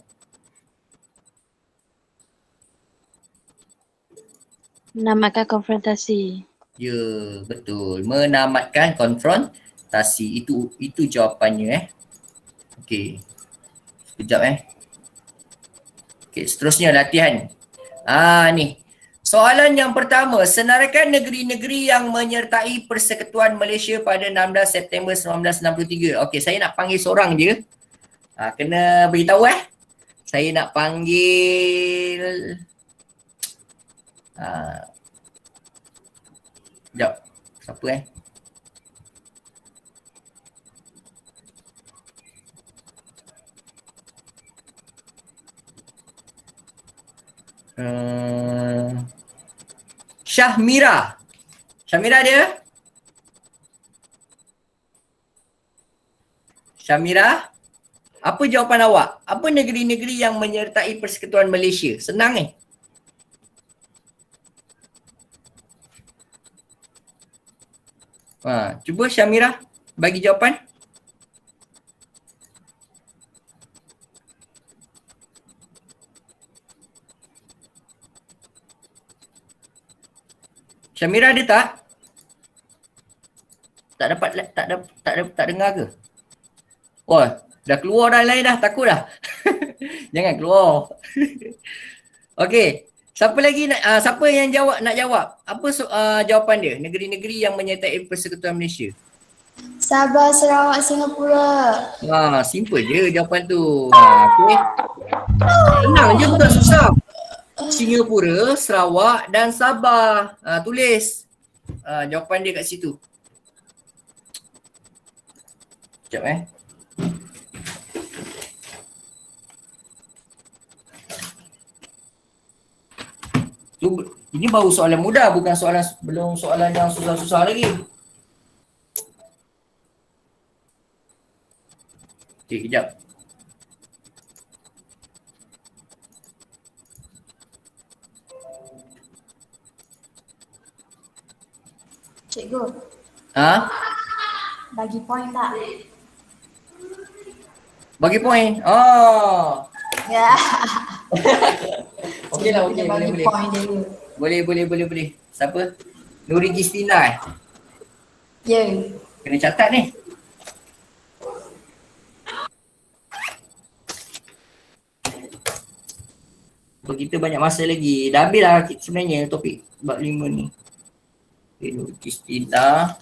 Menamatkan konfrontasi. Ya, betul. Menamatkan konfrontasi. Itu jawapannya Okey. Sekejap Okey, seterusnya latihan. Ni. Soalan yang pertama, senaraikan negeri-negeri yang menyertai Persekutuan Malaysia pada 16 September 1963. Okey, saya nak panggil seorang je. Kena beritahu Saya nak panggil sekejap. Siapa Syahmira. Syahmira dia? Syahmira? Apa jawapan awak? Apa negeri-negeri yang menyertai Persekutuan Malaysia? Senang cuba Syahmira bagi jawapan. Syamira ada tak? Tak dengar ke? Oh, dah keluar dah lain dah, takut dah. Jangan keluar. Okey, siapa lagi siapa yang nak jawab? Apa jawapan dia? Negeri-negeri yang menyertai Persekutuan Malaysia. Sabah, Sarawak, Singapura. Simple je jawapan tu. Okey. Senang je, bukan susah. Singapura, Sarawak dan Sabah. Tulis jawapan dia kat situ. Sekejap Ini baru soalan mudah, bukan belum soalan yang susah-susah lagi. Okey, kejap. Cikgu. Bagi poin tak? Bagi poin. Ya. Okeylah, Cikgu boleh. bagi poin dulu. Boleh. Siapa? Nuri Gistina Ya. Kena catat ni. So, kita banyak masa lagi. Dah habis lah sebenarnya topik bab 5 ni. Nuri Gistina.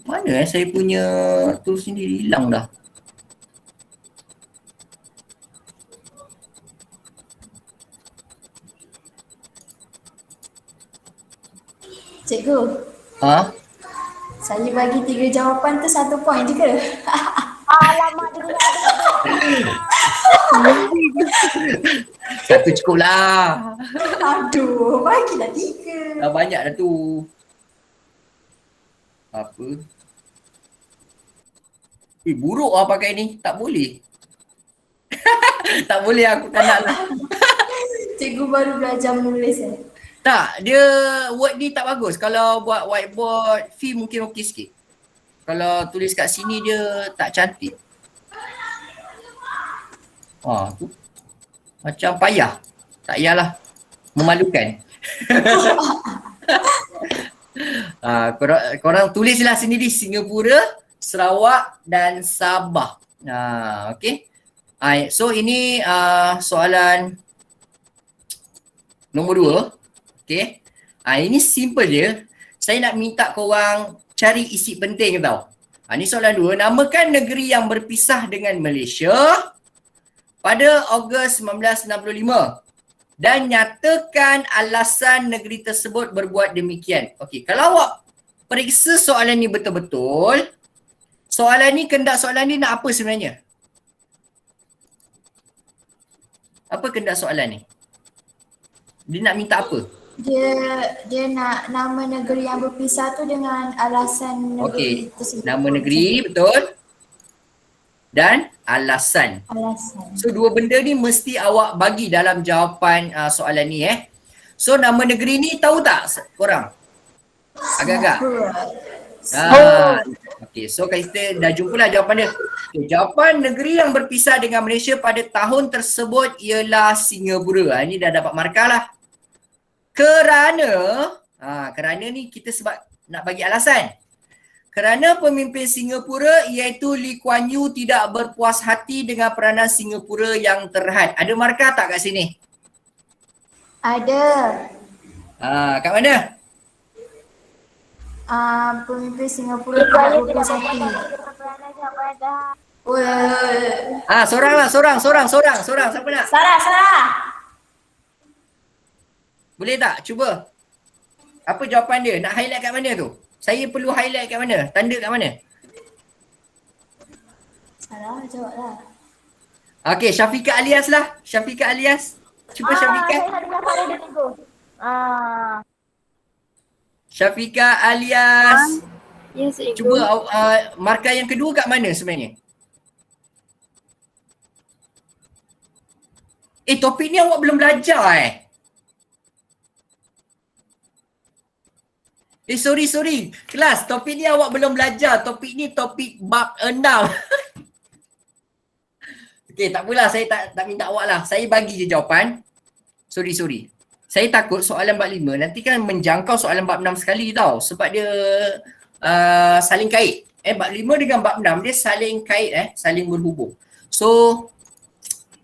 Mana saya punya tu sendiri hilang dah. Cikgu. Saya bagi 3 jawapan tu 1 poin je ke? Alamak, dia Satu cukup lah. Aduh, bagilah 3. Dah banyak dah tu. Apa? Buruk lah pakai ni. Tak boleh. Tak boleh, aku tak nak lah. Cikgu baru belajar menulis Tak, dia word ni tak bagus. Kalau buat whiteboard fee mungkin okey sikit. Kalau tulis kat sini dia tak cantik. Tu macam payah. Tak payahlah. Memalukan. Korang tulislah sendiri Singapura, Sarawak dan Sabah. Okey. So ini soalan nombor 2. Okey. Ini simple je. Saya nak minta korang cari isi penting tau. Ini soalan 2. Namakan negeri yang berpisah dengan Malaysia pada Ogos 1965 dan nyatakan alasan negeri tersebut berbuat demikian. Okey, kalau awak periksa soalan ni betul-betul, kehendak soalan ni nak apa sebenarnya? Apa kehendak soalan ni? Dia nak minta apa? Dia nak nama negeri yang berpisah tu dengan alasan negeri Okey, tersebut. nama negeri, betul? Dan alasan. Alasan. So dua benda ni mesti awak bagi dalam jawapan soalan ni So nama negeri ni tahu tak korang? Agak-agak. Okey, so kita dah jumpalah jawapan dia. Okay, jawapan negeri yang berpisah dengan Malaysia pada tahun tersebut ialah Singapura. Ini dah dapat markah lah. Kerana ni kita sebab nak bagi alasan. Kerana pemimpin Singapura iaitu Lee Kuan Yew tidak berpuas hati dengan peranan Singapura yang terhad. Ada markah tak kat sini? Ada. Kat mana? Pemimpin Singapura tidak berpuas hati. Sorang. Siapa nak? Sarah. Boleh tak? Cuba. Apa jawapan dia? Nak highlight kat mana tu? Saya perlu highlight kat mana? Tanda kat mana? Sarah jawablah. Okey, Syafiqah Alias lah. Cuba Syafiqah. Saya nak dengar suara dia dulu. Syafiqah Alias. Ya, cikgu. Cuba markah yang kedua kat mana sebenarnya? Topik ni awak belum belajar sorry. Kelas, topik ni awak belum belajar. Topik ni topik bab 6. Okey, tak apalah. Saya tak minta awak lah. Saya bagi je jawapan. Sorry. Saya takut soalan bab 5 nanti kan menjangkau soalan bab 6 sekali tau. Sebab dia saling kait. Bab 5 dengan bab 6 dia saling kait saling berhubung. So,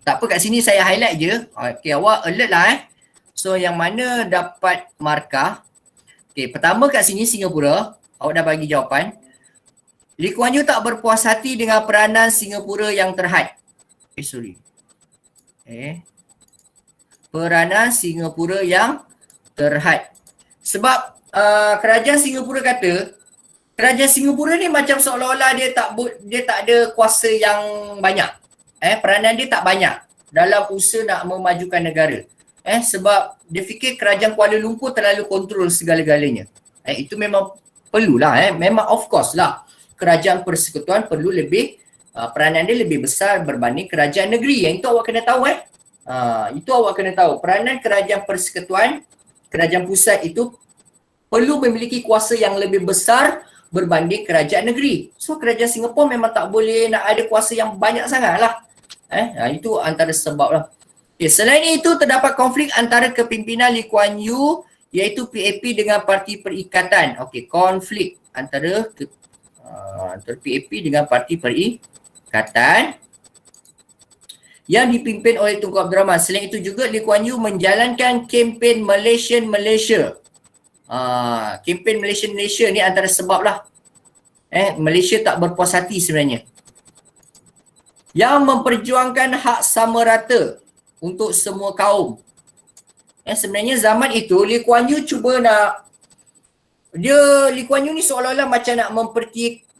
tak apa kat sini saya highlight je. Okey, awak alert lah So, yang mana dapat markah. Okey, pertama kat sini Singapura. Awak dah bagi jawapan. Lee Kuan Yew tak berpuas hati dengan peranan Singapura yang terhad. Peranan Singapura yang terhad. Sebab kerajaan Singapura kata, kerajaan Singapura ni macam seolah-olah dia tak ada kuasa yang banyak. Peranan dia tak banyak dalam usaha nak memajukan negara. Sebab dia fikir kerajaan Kuala Lumpur terlalu kontrol segala-galanya. Itu memang perlulah memang of course lah. Kerajaan persekutuan perlu lebih peranan dia lebih besar berbanding kerajaan negeri. Yang itu awak kena tahu itu awak kena tahu. Peranan kerajaan persekutuan, kerajaan pusat itu perlu memiliki kuasa yang lebih besar berbanding kerajaan negeri. So kerajaan Singapura memang tak boleh nak ada kuasa yang banyak sangat lah. Itu antara sebab lah. Okay, selain itu terdapat konflik antara kepimpinan Lee Kuan Yew iaitu PAP dengan Parti Perikatan. Okey, konflik antara PAP dengan Parti Perikatan yang dipimpin oleh Tunku Abdul Rahman. Selain itu juga Lee Kuan Yew menjalankan kempen Malaysia. Kempen Malaysia ni antara sebab lah. Malaysia tak berpuas hati sebenarnya. Yang memperjuangkan hak sama rata untuk semua kaum. Sebenarnya zaman itu Lee Kuan Yew cuba nak Lee Kuan Yew ni seolah-olah macam nak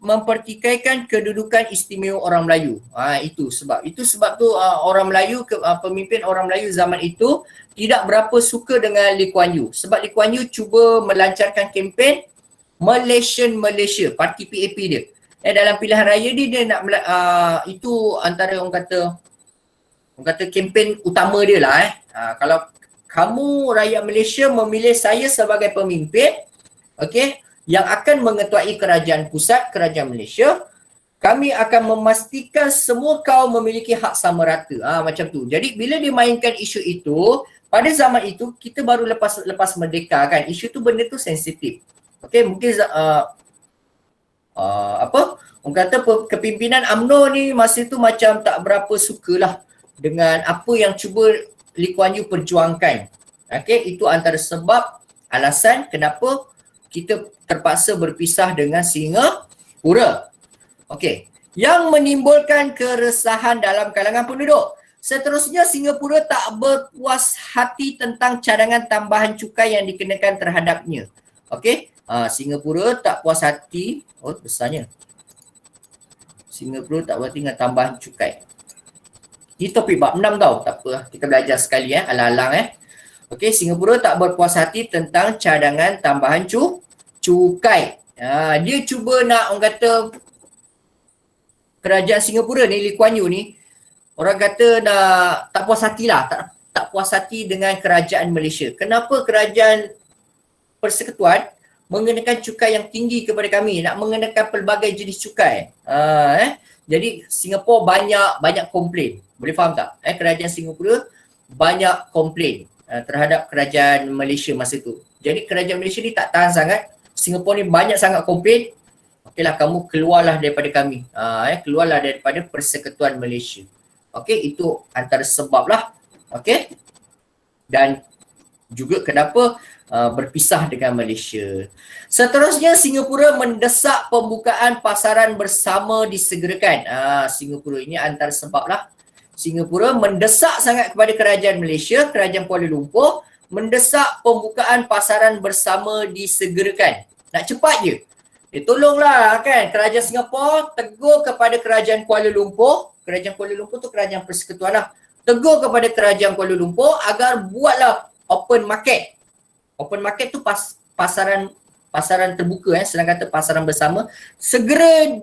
mempertikaikan kedudukan istimewa orang Melayu. Itu sebab tu orang Melayu pemimpin orang Melayu zaman itu tidak berapa suka dengan Lee Kuan Yew sebab Lee Kuan Yew cuba melancarkan kempen Malaysia, parti PAP dia. Dalam pilihan raya dia nak itu antara orang kata kempen utama dia lah kalau kamu rakyat Malaysia memilih saya sebagai pemimpin yang akan mengetuai kerajaan pusat, kerajaan Malaysia, kami akan memastikan semua kaum memiliki hak sama rata. Macam tu. Jadi bila dia mainkan isu itu, pada zaman itu kita baru lepas merdeka kan, isu tu benda tu sensitif. Mungkin orang kata kepimpinan UMNO ni masa tu macam tak berapa sukalah dengan apa yang cuba Lee Kuan Yew perjuangkan. Itu antara sebab alasan kenapa kita terpaksa berpisah dengan Singapura. Yang menimbulkan keresahan dalam kalangan penduduk. Seterusnya Singapura tak berpuas hati tentang cadangan tambahan cukai yang dikenakan terhadapnya. Singapura tak puas hati, besarnya. Singapura tak puas hati dengan tambahan cukai. Ini topik bab 6 tau. Tak apa, kita belajar sekali alang-alang Okey, Singapura tak berpuas hati tentang cadangan tambahan cukai. Dia cuba nak, orang kata, kerajaan Singapura ni, Lee Kuan Yew ni, orang kata nak tak puas hati lah, tak puas hati dengan kerajaan Malaysia. Kenapa kerajaan Persekutuan mengenakan cukai yang tinggi kepada kami, nak mengenakan pelbagai jenis cukai. Jadi Singapura banyak komplain. Boleh faham tak? Kerajaan Singapura banyak komplain terhadap kerajaan Malaysia masa tu. Jadi kerajaan Malaysia ni tak tahan sangat. Singapura ni banyak sangat komplain. Okeylah, kamu keluarlah daripada kami. Keluarlah daripada Persekutuan Malaysia. Okey, itu antara sebab lah. Okey. Dan juga kenapa berpisah dengan Malaysia. Seterusnya, Singapura mendesak pembukaan pasaran bersama disegerakan. Singapura ini antara sebab lah. Singapura mendesak sangat kepada kerajaan Malaysia, kerajaan Kuala Lumpur, mendesak pembukaan pasaran bersama disegerakan. Nak cepat je. Tolonglah kan, kerajaan Singapura tegur kepada kerajaan Kuala Lumpur. Kerajaan Kuala Lumpur tu kerajaan persekutuan lah. Tegur kepada kerajaan Kuala Lumpur agar buatlah open market. Open market tu pasaran terbuka, senang kata pasaran bersama. Segera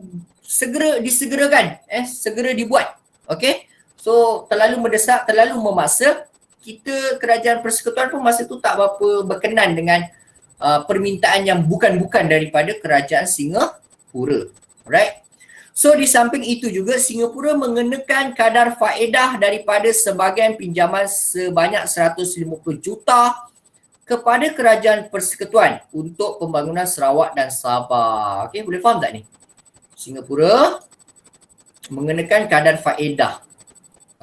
disegerakan, segera dibuat. Okey. So terlalu mendesak, terlalu memaksa. Kita kerajaan persekutuan pun masa tu tak berapa berkenan dengan permintaan yang bukan-bukan daripada kerajaan Singapura. Alright. So di samping itu juga, Singapura mengenakan kadar faedah daripada sebahagian pinjaman sebanyak 150 juta kepada kerajaan persekutuan untuk pembangunan Sarawak dan Sabah. Okey, boleh faham tak ni? Singapura mengenakan kadar faedah,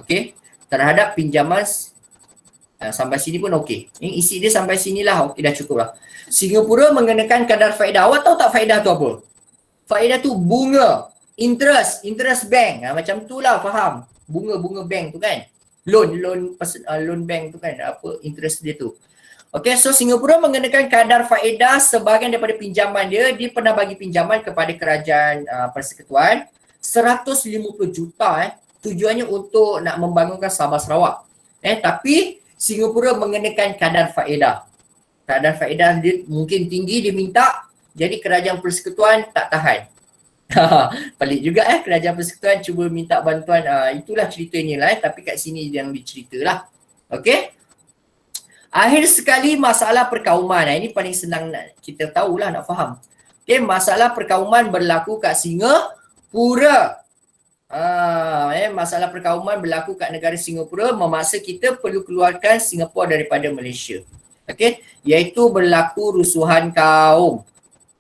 okey, terhadap pinjaman sampai sini pun okey. Ini isi dia sampai sinilah, okey, dah cukup lah. Singapura mengenakan kadar faedah. Awak tahu tak faedah tu apa? Faedah tu bunga, interest bank. Macam tu lah, faham? Bunga bank tu kan. Loan bank tu kan, apa interest dia tu. Okey, so Singapura mengenakan kadar faedah sebahagian daripada pinjaman dia. Dia pernah bagi pinjaman kepada kerajaan persekutuan 150 juta tujuannya untuk nak membangunkan Sabah Sarawak. Tapi Singapura mengenakan kadar faedah. Kadar faedah dia mungkin tinggi, dia minta, jadi kerajaan persekutuan tak tahan. Pelik juga kerajaan persekutuan cuba minta bantuan. Itulah ceritanya lah, tapi kat sini yang diceritalah. Okey. Akhir sekali, masalah perkauman. Ini paling senang kita tahulah, nak faham. Okey, masalah perkauman berlaku kat Singapura. Masalah perkauman berlaku kat negara Singapura memaksa kita perlu keluarkan Singapura daripada Malaysia. Okey, iaitu berlaku rusuhan kaum.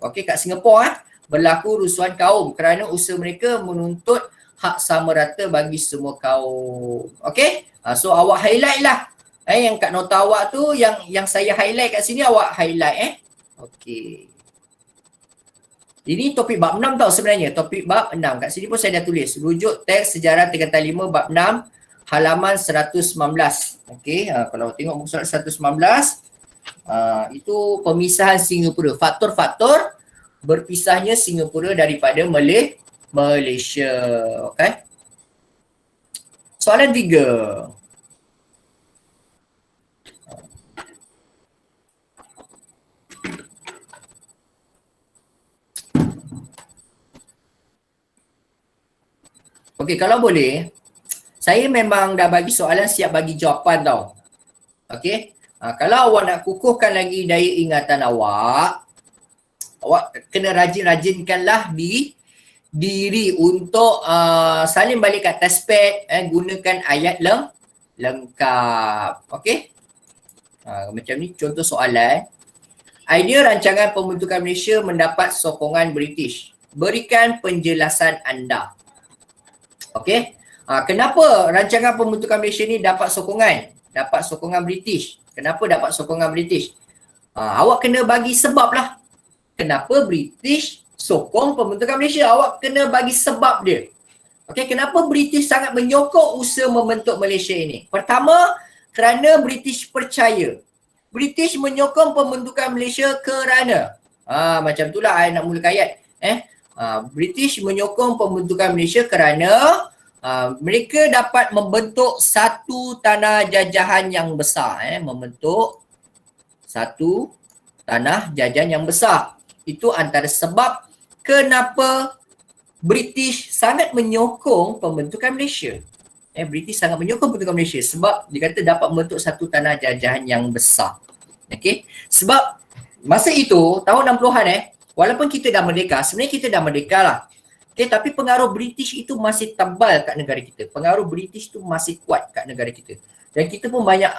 Okey, kat Singapura berlaku rusuhan kaum kerana usaha mereka menuntut hak sama rata bagi semua kaum. Okey, so awak highlight lah. Yang kat nota awak tu, yang saya highlight kat sini, awak highlight. Okey. Ini topik bab 6 tau sebenarnya, topik bab 6. Kat sini pun saya dah tulis. Rujuk teks sejarah Tingkatan 5 bab 6 halaman 119. Okey, kalau tengok muka surat 119, itu pemisahan Singapura. Faktor-faktor berpisahnya Singapura daripada Malaysia. Okey. Soalan 3. Okey, kalau boleh, saya memang dah bagi soalan, siap bagi jawapan tau. Okey. Kalau awak nak kukuhkan lagi daya ingatan awak kena rajin-rajinkanlah diri untuk salin balik kat testpad, gunakan ayat lengkap. Okey. Macam ni contoh soalan. Idea rancangan pembentukan Malaysia mendapat sokongan British. Berikan penjelasan anda. Okey. Kenapa rancangan pembentukan Malaysia ni dapat sokongan? Dapat sokongan British. Kenapa dapat sokongan British? Awak kena bagi sebab lah. Kenapa British sokong pembentukan Malaysia? Awak kena bagi sebab dia. Okey, kenapa British sangat menyokong usaha membentuk Malaysia ini? Pertama, kerana British percaya. British menyokong pembentukan Malaysia kerana macam itulah saya nak mulakan ayat. British menyokong pembentukan Malaysia kerana mereka dapat membentuk satu tanah jajahan yang besar. Membentuk satu tanah jajahan yang besar. Itu antara sebab kenapa British sangat menyokong pembentukan Malaysia. British sangat menyokong pembentukan Malaysia sebab dia kata dapat membentuk satu tanah jajahan yang besar. Okey. Sebab masa itu tahun 60-an walaupun kita dah merdeka, sebenarnya kita dah merdeka lah. Okay, tapi pengaruh British itu masih tebal kat negara kita. Pengaruh British tu masih kuat kat negara kita. Dan kita pun banyak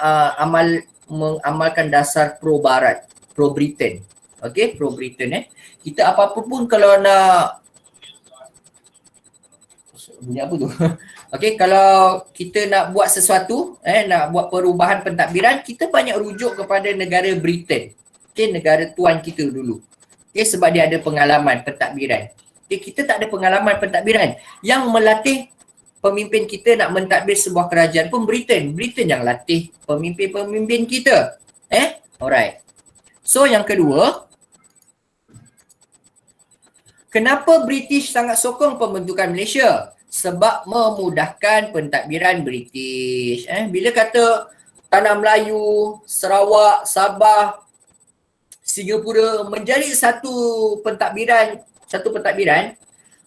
mengamalkan dasar pro-Barat, pro-Britain. Okay, pro-Britain Kita apa-apa pun kalau nak bunyi apa tu? Okay, kalau kita nak buat sesuatu, nak buat perubahan pentadbiran, kita banyak rujuk kepada negara Britain. Okay, negara tuan kita dulu. Okay, sebab dia ada pengalaman pentadbiran. Kita tak ada pengalaman pentadbiran. Yang melatih pemimpin kita nak mentadbir sebuah kerajaan pun Britain. Britain yang latih pemimpin-pemimpin kita. Alright. So yang kedua, kenapa British sangat sokong pembentukan Malaysia? Sebab memudahkan pentadbiran British. Bila kata Tanah Melayu, Sarawak, Sabah, Singapura menjadi satu pentadbiran,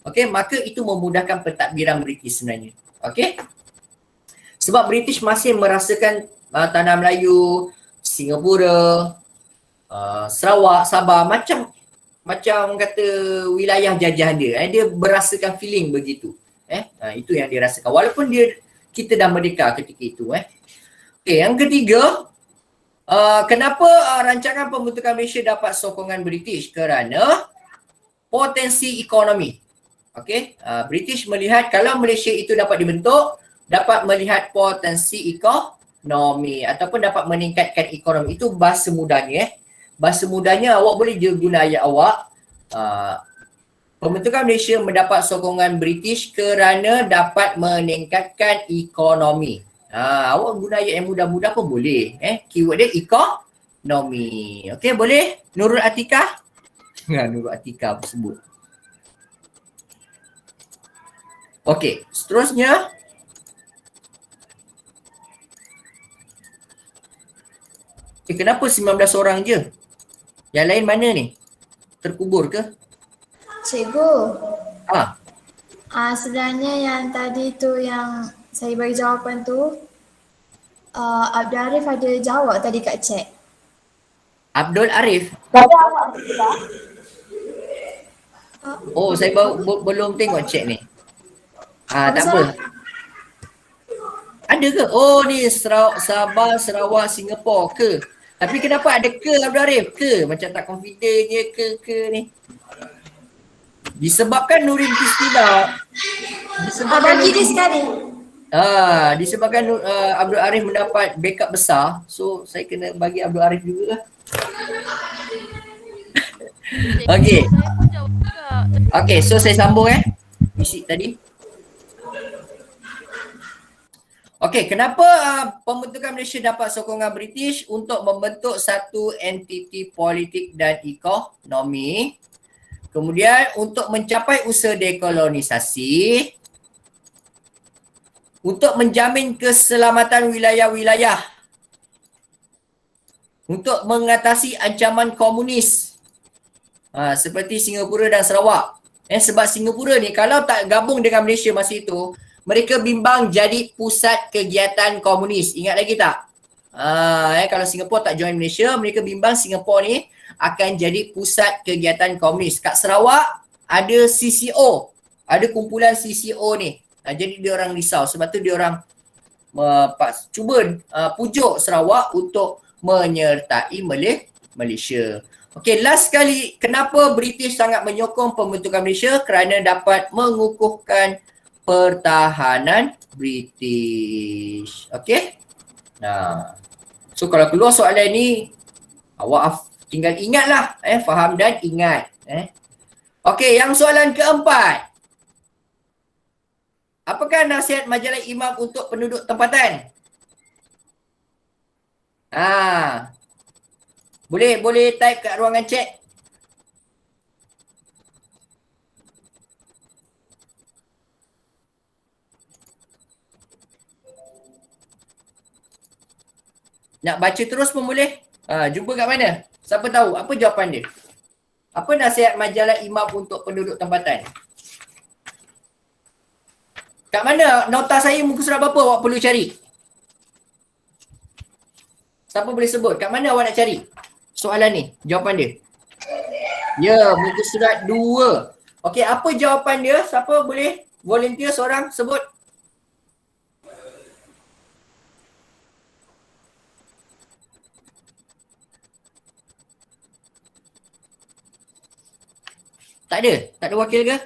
okey, maka itu memudahkan pentadbiran British sebenarnya. Okey? Sebab British masih merasakan Tanah Melayu, Singapura, Sarawak, Sabah macam kata wilayah jajahan dia. Dia berasakan feeling begitu. Itu yang dia rasakan walaupun kita dah merdeka ketika itu. Okey, yang ketiga, kenapa rancangan pembentukan Malaysia dapat sokongan British? Kerana potensi ekonomi. Okey, British melihat kalau Malaysia itu dapat dibentuk, dapat melihat potensi ekonomi ataupun dapat meningkatkan ekonomi. Itu bahasa mudahnya. Bahasa mudahnya awak boleh je guna ayat awak. Pembentukan Malaysia mendapat sokongan British kerana dapat meningkatkan ekonomi. Awak guna ayat yang mudah-mudah pun boleh. Keyword dia ekonomi. Okey, boleh? Nurul Atikah? Nurul Atikah sebut. Okey, seterusnya. Kenapa 19 orang je? Yang lain mana ni? Terkubur ke? Cikgu. Ah, Sebenarnya yang tadi tu yang saya bagi jawapan tu, Abdul Arif ada jawab tadi kat chat. Abdul Arif. Oh, saya belum tengok chat ni. Tak apa. Ada ke? Oh, ni Sabah, Sarawak, Singapura ke? Tapi kenapa ada ke Abdul Arif? Ke? Macam tak confident je ke ni. Disebabkan Nurin Kristina. Bagi dia sekali. Disebabkan Abdul Arif mendapat backup besar. So, saya kena bagi Abdul Arif juga lah. Okey. Saya pun jawab juga. Okey, so saya sambung isi tadi. Okey, kenapa pembentukan Malaysia dapat sokongan British untuk membentuk satu entiti politik dan ekonomi? Kemudian untuk mencapai usaha dekolonisasi, untuk menjamin keselamatan wilayah-wilayah, untuk mengatasi ancaman komunis seperti Singapura dan Sarawak. Sebab Singapura ni kalau tak gabung dengan Malaysia masa itu, mereka bimbang jadi pusat kegiatan komunis. Ingat lagi tak? Kalau Singapura tak join Malaysia, mereka bimbang Singapura ni akan jadi pusat kegiatan komunis. Kat Sarawak ada CCO. Ada kumpulan CCO ni. Jadi dia orang risau. Sebab tu dia orang cuba pujuk Sarawak untuk menyertai Malaysia. Okey, last sekali, kenapa British sangat menyokong pembentukan Malaysia? Kerana dapat mengukuhkan pertahanan British. Okey? So kalau keluar soalan ni, awak tinggal ingatlah, faham dan ingat. Okey, yang soalan keempat. Apakah nasihat majalah Imam untuk penduduk tempatan? Boleh type kat ruangan chat. Nak baca terus pun boleh. Jumpa kat mana? Siapa tahu? Apa jawapan dia? Apa nasihat majalah Imam untuk penduduk tempatan? Kat mana nota saya muka surat berapa awak perlu cari? Siapa boleh sebut? Kat mana awak nak cari soalan ni? Jawapan dia. Ya, muka surat 2. Okey, apa jawapan dia? Siapa boleh volunteer seorang sebut? Tak ada? Tak ada wakil ke?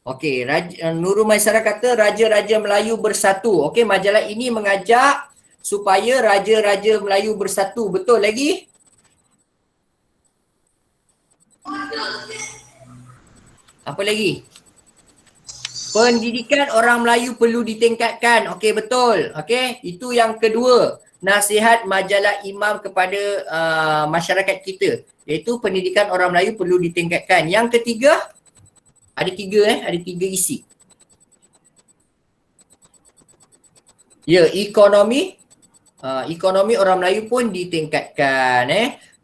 Okey, Nurul Maisarah kata Raja-Raja Melayu Bersatu. Okey, majalah ini mengajak supaya Raja-Raja Melayu bersatu. Betul lagi? Apa lagi? Pendidikan orang Melayu perlu ditingkatkan. Okey, betul. Okey, itu yang kedua. Nasihat majalah Imam kepada masyarakat kita. Iaitu pendidikan orang Melayu perlu ditingkatkan. Yang ketiga, ada 3 isi. Ya, ekonomi orang Melayu pun ditingkatkan.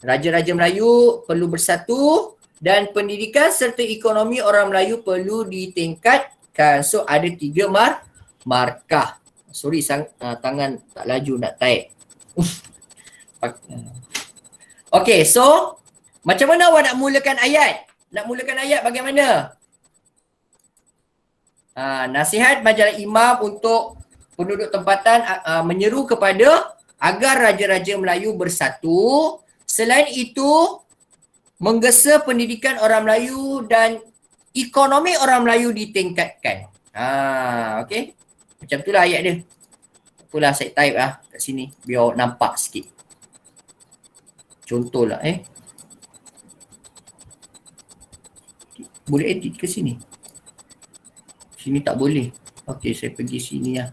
Raja-Raja Melayu perlu bersatu dan pendidikan serta ekonomi orang Melayu perlu ditingkatkan. So ada 3 markah. Sorry, tangan tak laju nak type. Okay, so macam mana awak nak mulakan ayat? Nak mulakan ayat bagaimana? Nasihat majalah Imam untuk penduduk tempatan menyeru kepada agar Raja-Raja Melayu bersatu. Selain itu, menggesa pendidikan orang Melayu dan ekonomi orang Melayu ditingkatkan. Okay. Macam itulah ayat dia. Itulah saya type kat sini biar nampak sikit. Contohlah boleh edit ke sini? Sini tak boleh. Okey, saya pergi sini lah.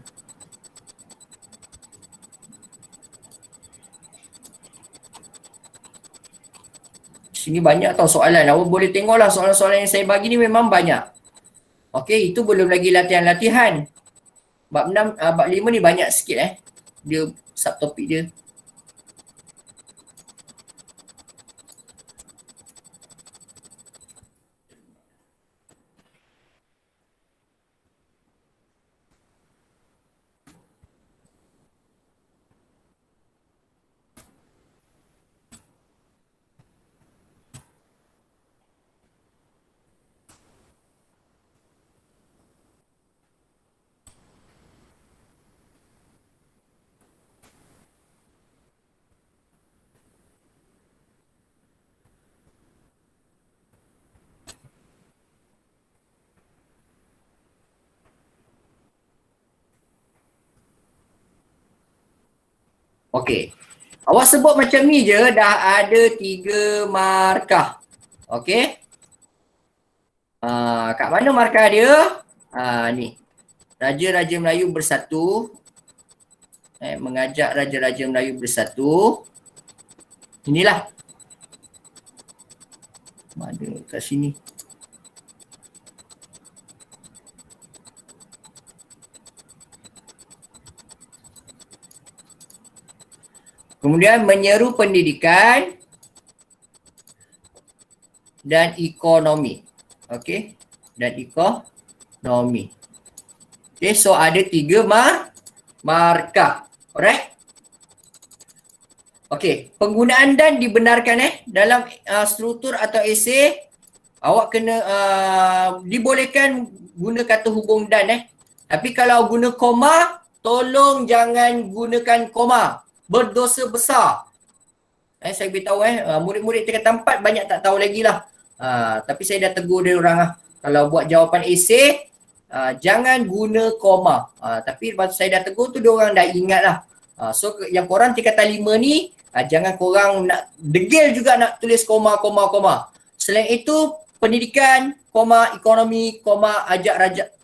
Sini banyak tau soalan. Awak boleh tengoklah soalan-soalan yang saya bagi ni memang banyak. Okey, itu belum lagi latihan-latihan. Bab 6, bab 5 ni banyak sikit dia subtopik dia. Okey. Awak sebut macam ni je dah ada 3 markah. Okey. Kat mana markah dia? Ni. Raja-Raja Melayu bersatu. Mengajak Raja-Raja Melayu bersatu. Inilah. Ada kat sini. Kemudian menyeru pendidikan dan ekonomi. Okey. Dan ekonomi. Okey, so ada 3 markah. Alright. Okey, penggunaan dan dibenarkan dalam struktur atau esei. Awak kena dibolehkan guna kata hubung dan Tapi kalau guna koma, tolong jangan gunakan koma. Berdosa besar. Saya beritahu murid-murid tingkatan 4 banyak tak tahu lagi lah. Tapi saya dah tegur dia orang lah. Kalau buat jawapan esei, jangan guna koma. Tapi lepas saya dah tegur tu dia orang dah ingat lah. So yang korang tingkatan 5 ni, jangan korang nak degil juga nak tulis koma. Selain itu, pendidikan, koma, ekonomi, koma,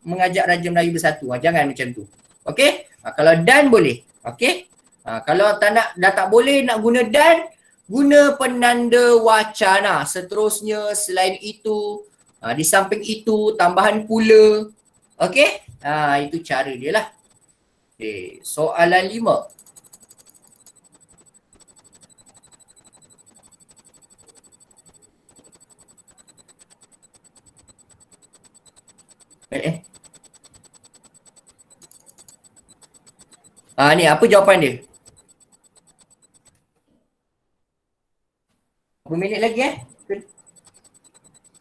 mengajak Raja Melayu bersatu. Jangan macam tu. Okey? Kalau dan boleh. Okey? Kalau dah tak boleh nak guna dan, guna penanda wacana. Seterusnya, selain itu, di samping itu, tambahan pula. Okey? Itu cara dia lah. Okay. Soalan 5. Ni apa jawapan dia? Berapa minit lagi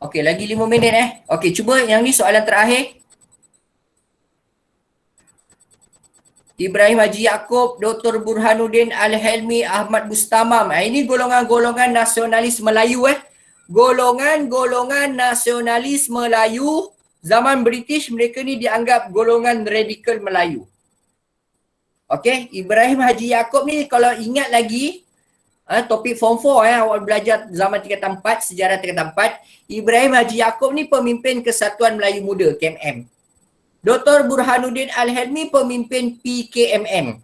Okey, lagi 5 minit Okey, cuba yang ni soalan terakhir. Ibrahim Haji Yaakob, Dr. Burhanuddin Al-Helmi, Ahmad Bustamam. Ini golongan-golongan nasionalis Melayu Golongan-golongan nasionalis Melayu zaman British, mereka ni dianggap golongan radikal Melayu. Okey, Ibrahim Haji Yaakob ni kalau ingat lagi topik form 4 awak belajar zaman tingkatan 4, sejarah tingkatan 4. Ibrahim Haji Yaakob ni pemimpin Kesatuan Melayu Muda KMM. Dr. Burhanuddin Al-Helmi pemimpin PKMM.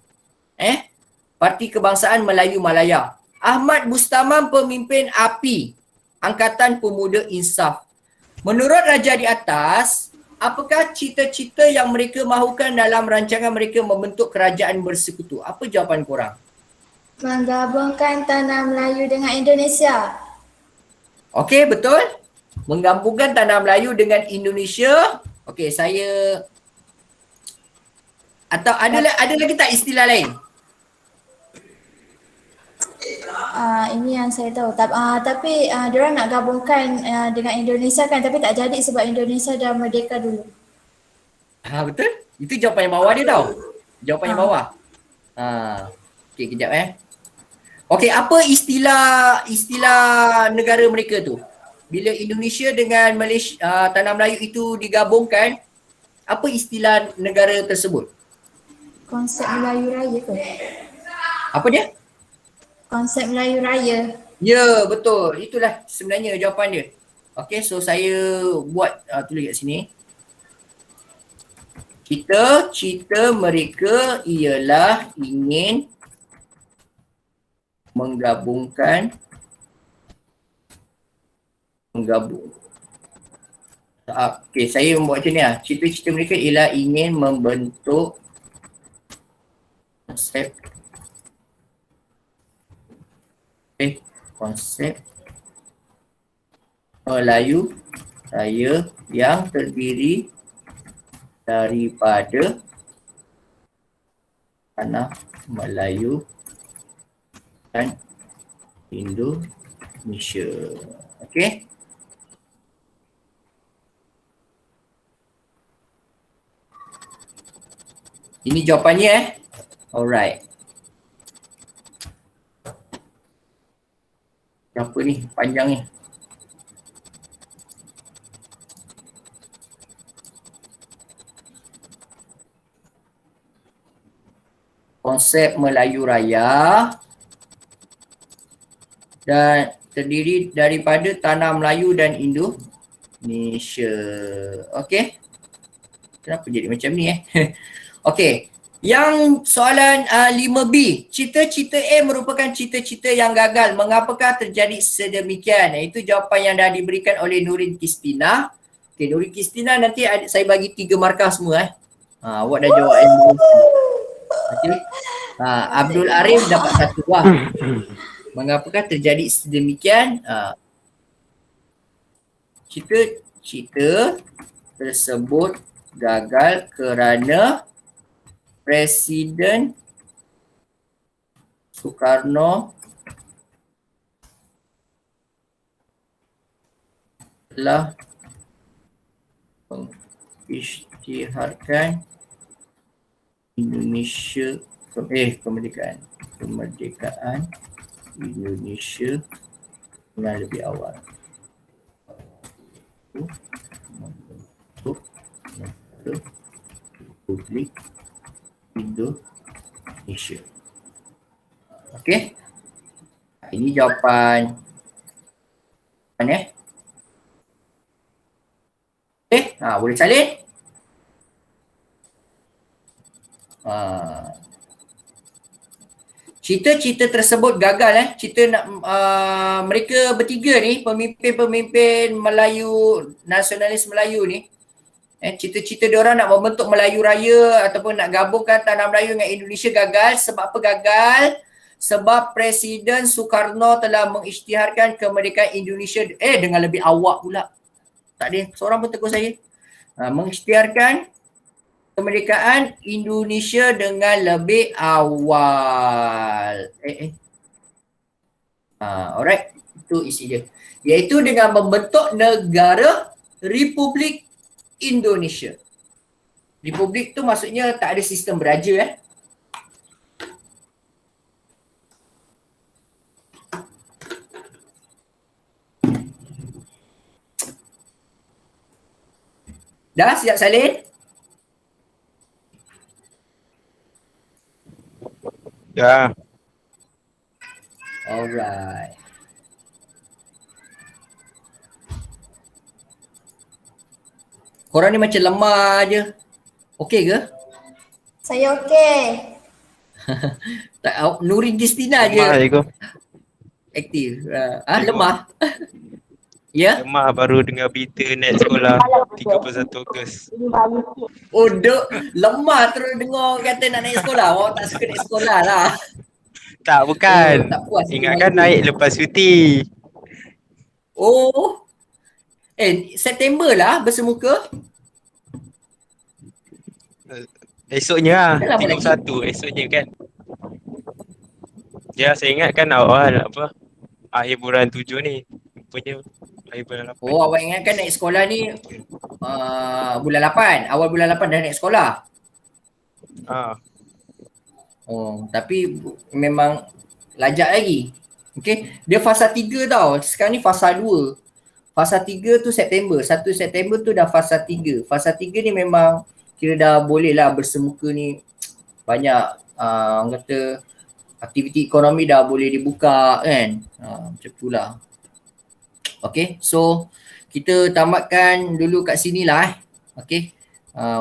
Parti Kebangsaan Melayu Malaya. Ahmad Bustamam pemimpin API, Angkatan Pemuda Insaf. Menurut raja di atas, apakah cita-cita yang mereka mahukan dalam rancangan mereka membentuk kerajaan bersekutu? Apa jawapan korang? Menggabungkan tanah Melayu dengan Indonesia. Okey, betul. Menggabungkan tanah Melayu dengan Indonesia. Okey, saya atau ada lagi tak istilah lain? Ini yang saya tahu. Tapi diorang nak gabungkan dengan Indonesia kan, tapi tak jadi sebab Indonesia dah merdeka dulu. Betul. Itu jawapan yang bawah dia tau. Jawapan yang bawah. Okey, kejap Okey, apa istilah negara mereka tu? Bila Indonesia dengan Malaysia, tanah Melayu itu digabungkan, apa istilah negara tersebut? Konsep Melayu Raya ke? Apa dia? Konsep Melayu Raya. Ya, betul. Itulah sebenarnya jawapan dia. Okey, so saya buat tulis kat sini. Cita-cita mereka ialah ingin menggabung. Okey, saya membuat macam ni Cita-cita mereka ialah ingin membentuk konsep Melayu Raya yang terdiri daripada tanah Melayu dan Indonesia. Okey. Ini jawapannya Alright. Apa ni? Panjang ni. Konsep Melayu Raya dan terdiri daripada tanah Melayu dan Indonesia. Okey. Kenapa jadi macam ni Okey. Yang soalan 5B, cita-cita A merupakan cita-cita yang gagal. Mengapakah terjadi sedemikian? Itu jawapan yang dah diberikan oleh Nurin Kistina. Okey, Nurin Kistina nanti saya bagi 3 markah semua awak dah jawab yang okey. Abdul Arif dapat 1 Mengapakah terjadi sedemikian? Cita-cita tersebut gagal kerana Presiden Soekarno telah mengisytiharkan Indonesia kemerdekaan Indonesia dengan lebih awal. Untuk Republik Indonesia. Okey. Ini jawapan. Okey, boleh salin? Cita-cita tersebut gagal mereka bertiga ni, pemimpin-pemimpin Melayu, nasionalis Melayu ni, cita-cita diorang nak membentuk Melayu Raya ataupun nak gabungkan tanah Melayu dengan Indonesia gagal. Sebab apa gagal? Sebab Presiden Soekarno telah mengisytiharkan kemerdekaan Indonesia dengan lebih awal pula. Tak ada seorang pun tegur saya. mengisytiharkan kemerdekaan Indonesia dengan lebih awal. Alright, itu isi dia. Iaitu dengan membentuk negara Republik Indonesia. Republik tu maksudnya tak ada sistem beraja Dah siap salin? Ya. Alright. Korang ni macam lemah je. Okey ke? Saya okey. Tak, Nurin Justina je Lemah cikgu. aktif. Lemah. Ya? Lemah baru dengar berita naik sekolah 31 Ogos. Oh, lemah terus dengar kata nak naik sekolah. Awak tak suka naik sekolah lah. Tak, bukan. Tak puas. Ingatkan naik lepas cuti. Oh. September lah bersemuka. Esoknya Dah lah, lama lagi. 31 esoknya kan. Ya, saya ingat kan awal akhir bulan 7 ni. Rupanya akhir bulan 8. Oh, awak ingatkan naik sekolah ni bulan 8. Awal bulan 8 dah naik sekolah. Oh, tapi memang lajak lagi. Okay. Dia fasa 3 tau. Sekarang ni fasa 2. Fasa 3 tu September. 1 September tu dah fasa 3. Fasa 3 ni memang kira dah boleh lah bersemuka ni. Banyak orang kata aktiviti ekonomi dah boleh dibuka kan. Macam tu lah. Okay. So kita tamatkan dulu kat sini lah. Okay.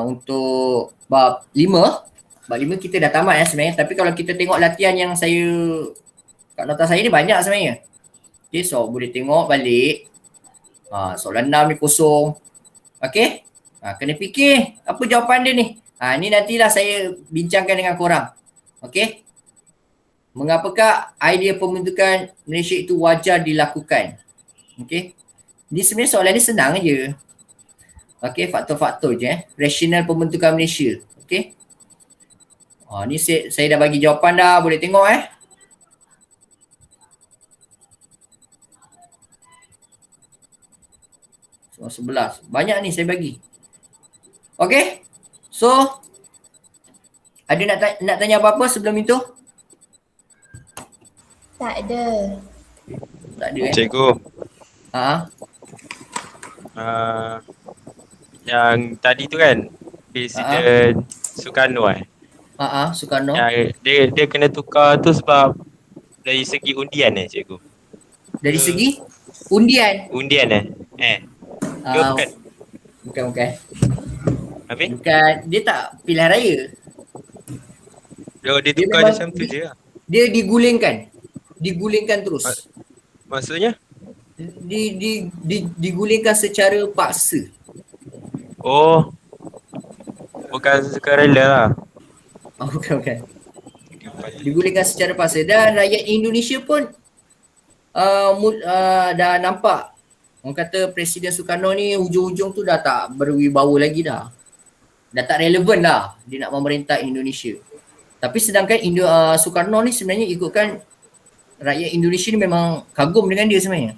Untuk bab 5. Bab 5 kita dah tamat sebenarnya. Tapi kalau kita tengok latihan yang saya kat nota saya ni banyak sebenarnya. Okay. So boleh tengok balik. Soalan 6 ni kosong. Okay. Kena fikir apa jawapan dia ni. Ni nantilah saya bincangkan dengan korang. Okay. Mengapakah idea pembentukan Malaysia itu wajar dilakukan? Okay. Ni sebenarnya soalan ni senang je. Okay. Faktor-faktor je. Rasional pembentukan Malaysia. Okay. Ni saya dah bagi jawapan dah. Boleh tengok So 11. Banyak ni saya bagi. Okay. So ada nak tanya apa-apa sebelum itu? Tak ada. Tak ada Cikgu, yang tadi tu kan Presiden Sukarno Sukarno. dia kena tukar tu sebab dari segi undian cikgu. Dari segi undian. Undian ke bukan? Bukan. Habis? Bukan. Dia tak pilihan raya. Dia tukar memang macam tu je lah. Dia digulingkan. Digulingkan terus. Maksudnya? Digulingkan secara paksa. Oh, bukan sukarela lah. Bukan. Digulingkan secara paksa. Dan rakyat Indonesia pun dah nampak. Orang kata Presiden Sukarno ni hujung-hujung tu dah tak berwibawa lagi dah. Dah tak relevan lah dia nak memerintah Indonesia. Tapi sedangkan Sukarno ni sebenarnya ikutkan rakyat Indonesia ni memang kagum dengan dia sebenarnya.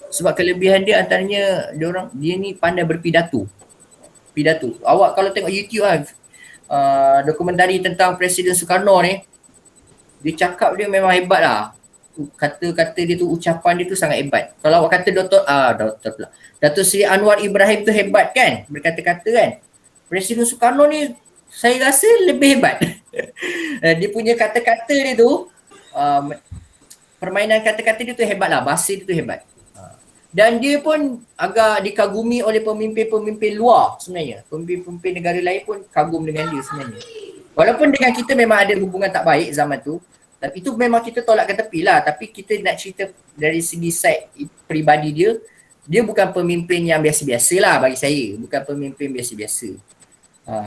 Sebab kelebihan dia antaranya dia ni pandai berpidato. Awak kalau tengok YouTube dokumentari tentang Presiden Sukarno ni, dia cakap dia memang hebat lah. Kata-kata dia tu, ucapan dia tu sangat hebat. Kalau awak kata Dato' Seri Anwar Ibrahim tu hebat kan, berkata-kata kan. Presiden Sukarno ni saya rasa lebih hebat. Dia punya kata-kata dia tu, permainan kata-kata dia tu hebat lah, bahasa dia tu hebat. Dan dia pun agak dikagumi oleh pemimpin-pemimpin luar sebenarnya. Pemimpin-pemimpin negara lain pun kagum dengan dia sebenarnya. Walaupun dengan kita memang ada hubungan tak baik zaman tu, tapi itu memang kita tolak ke tepi lah. Tapi kita nak cerita dari segi side peribadi dia, dia bukan pemimpin yang biasa-biasa lah bagi saya. Bukan pemimpin biasa-biasa.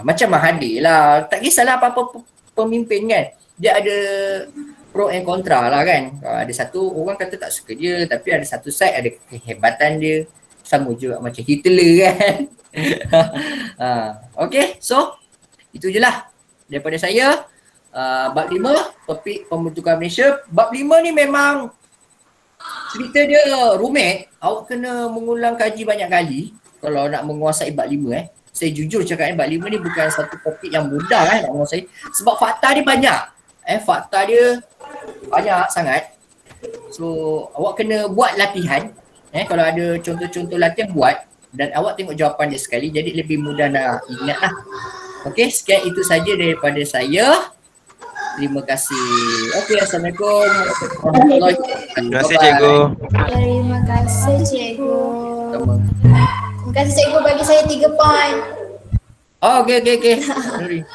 Macam Mahathir lah. Tak kisahlah apa-apa pemimpin kan. Dia ada pro and kontra lah kan. Ada satu orang kata tak suka dia, tapi ada satu side ada kehebatan dia. Sama juga macam Hitler kan. Okay, so itu je lah daripada saya. Bab 5, topik pembentukan Malaysia. Bab 5 ni memang cerita dia rumit. Awak kena mengulang kaji banyak kali kalau nak menguasai bab 5 Saya jujur cakap bab 5 ni bukan satu topik yang mudah nak menguasai. Sebab fakta dia banyak. Fakta dia banyak sangat. So awak kena buat latihan. Kalau ada contoh-contoh latihan buat dan awak tengok jawapan dia sekali, jadi lebih mudah nak ingat lah. Okey, sekian itu saja daripada saya. Terima kasih. Okey, Assalamualaikum warahmatullahi wabarakatuh. Terima kasih cikgu. Terima kasih cikgu. Sama. Terima kasih cikgu bagi saya 3 point. Oh, okey. Sorry.